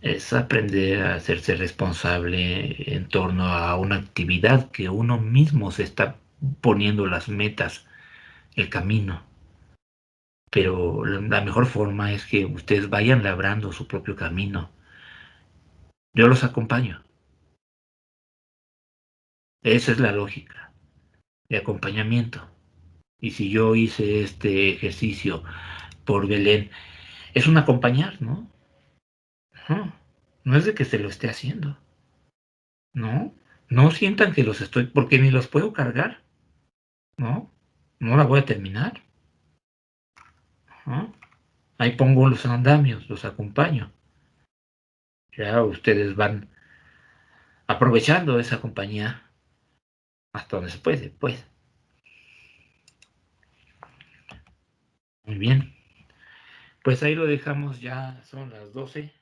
Es aprender a hacerse responsable en torno a una actividad que uno mismo se está poniendo las metas, el camino. Pero la mejor forma es que ustedes vayan labrando su propio camino. Yo los acompaño. Esa es la lógica de acompañamiento. Y si yo hice este ejercicio por Belén, es un acompañar, ¿no? No es de que se lo esté haciendo. No, no sientan que los estoy, porque ni los puedo cargar. No, no la voy a terminar. Ahí pongo los andamios, los acompaño. Ya ustedes van aprovechando esa compañía hasta donde se puede, pues. Muy bien. Pues ahí lo dejamos, ya son las 12.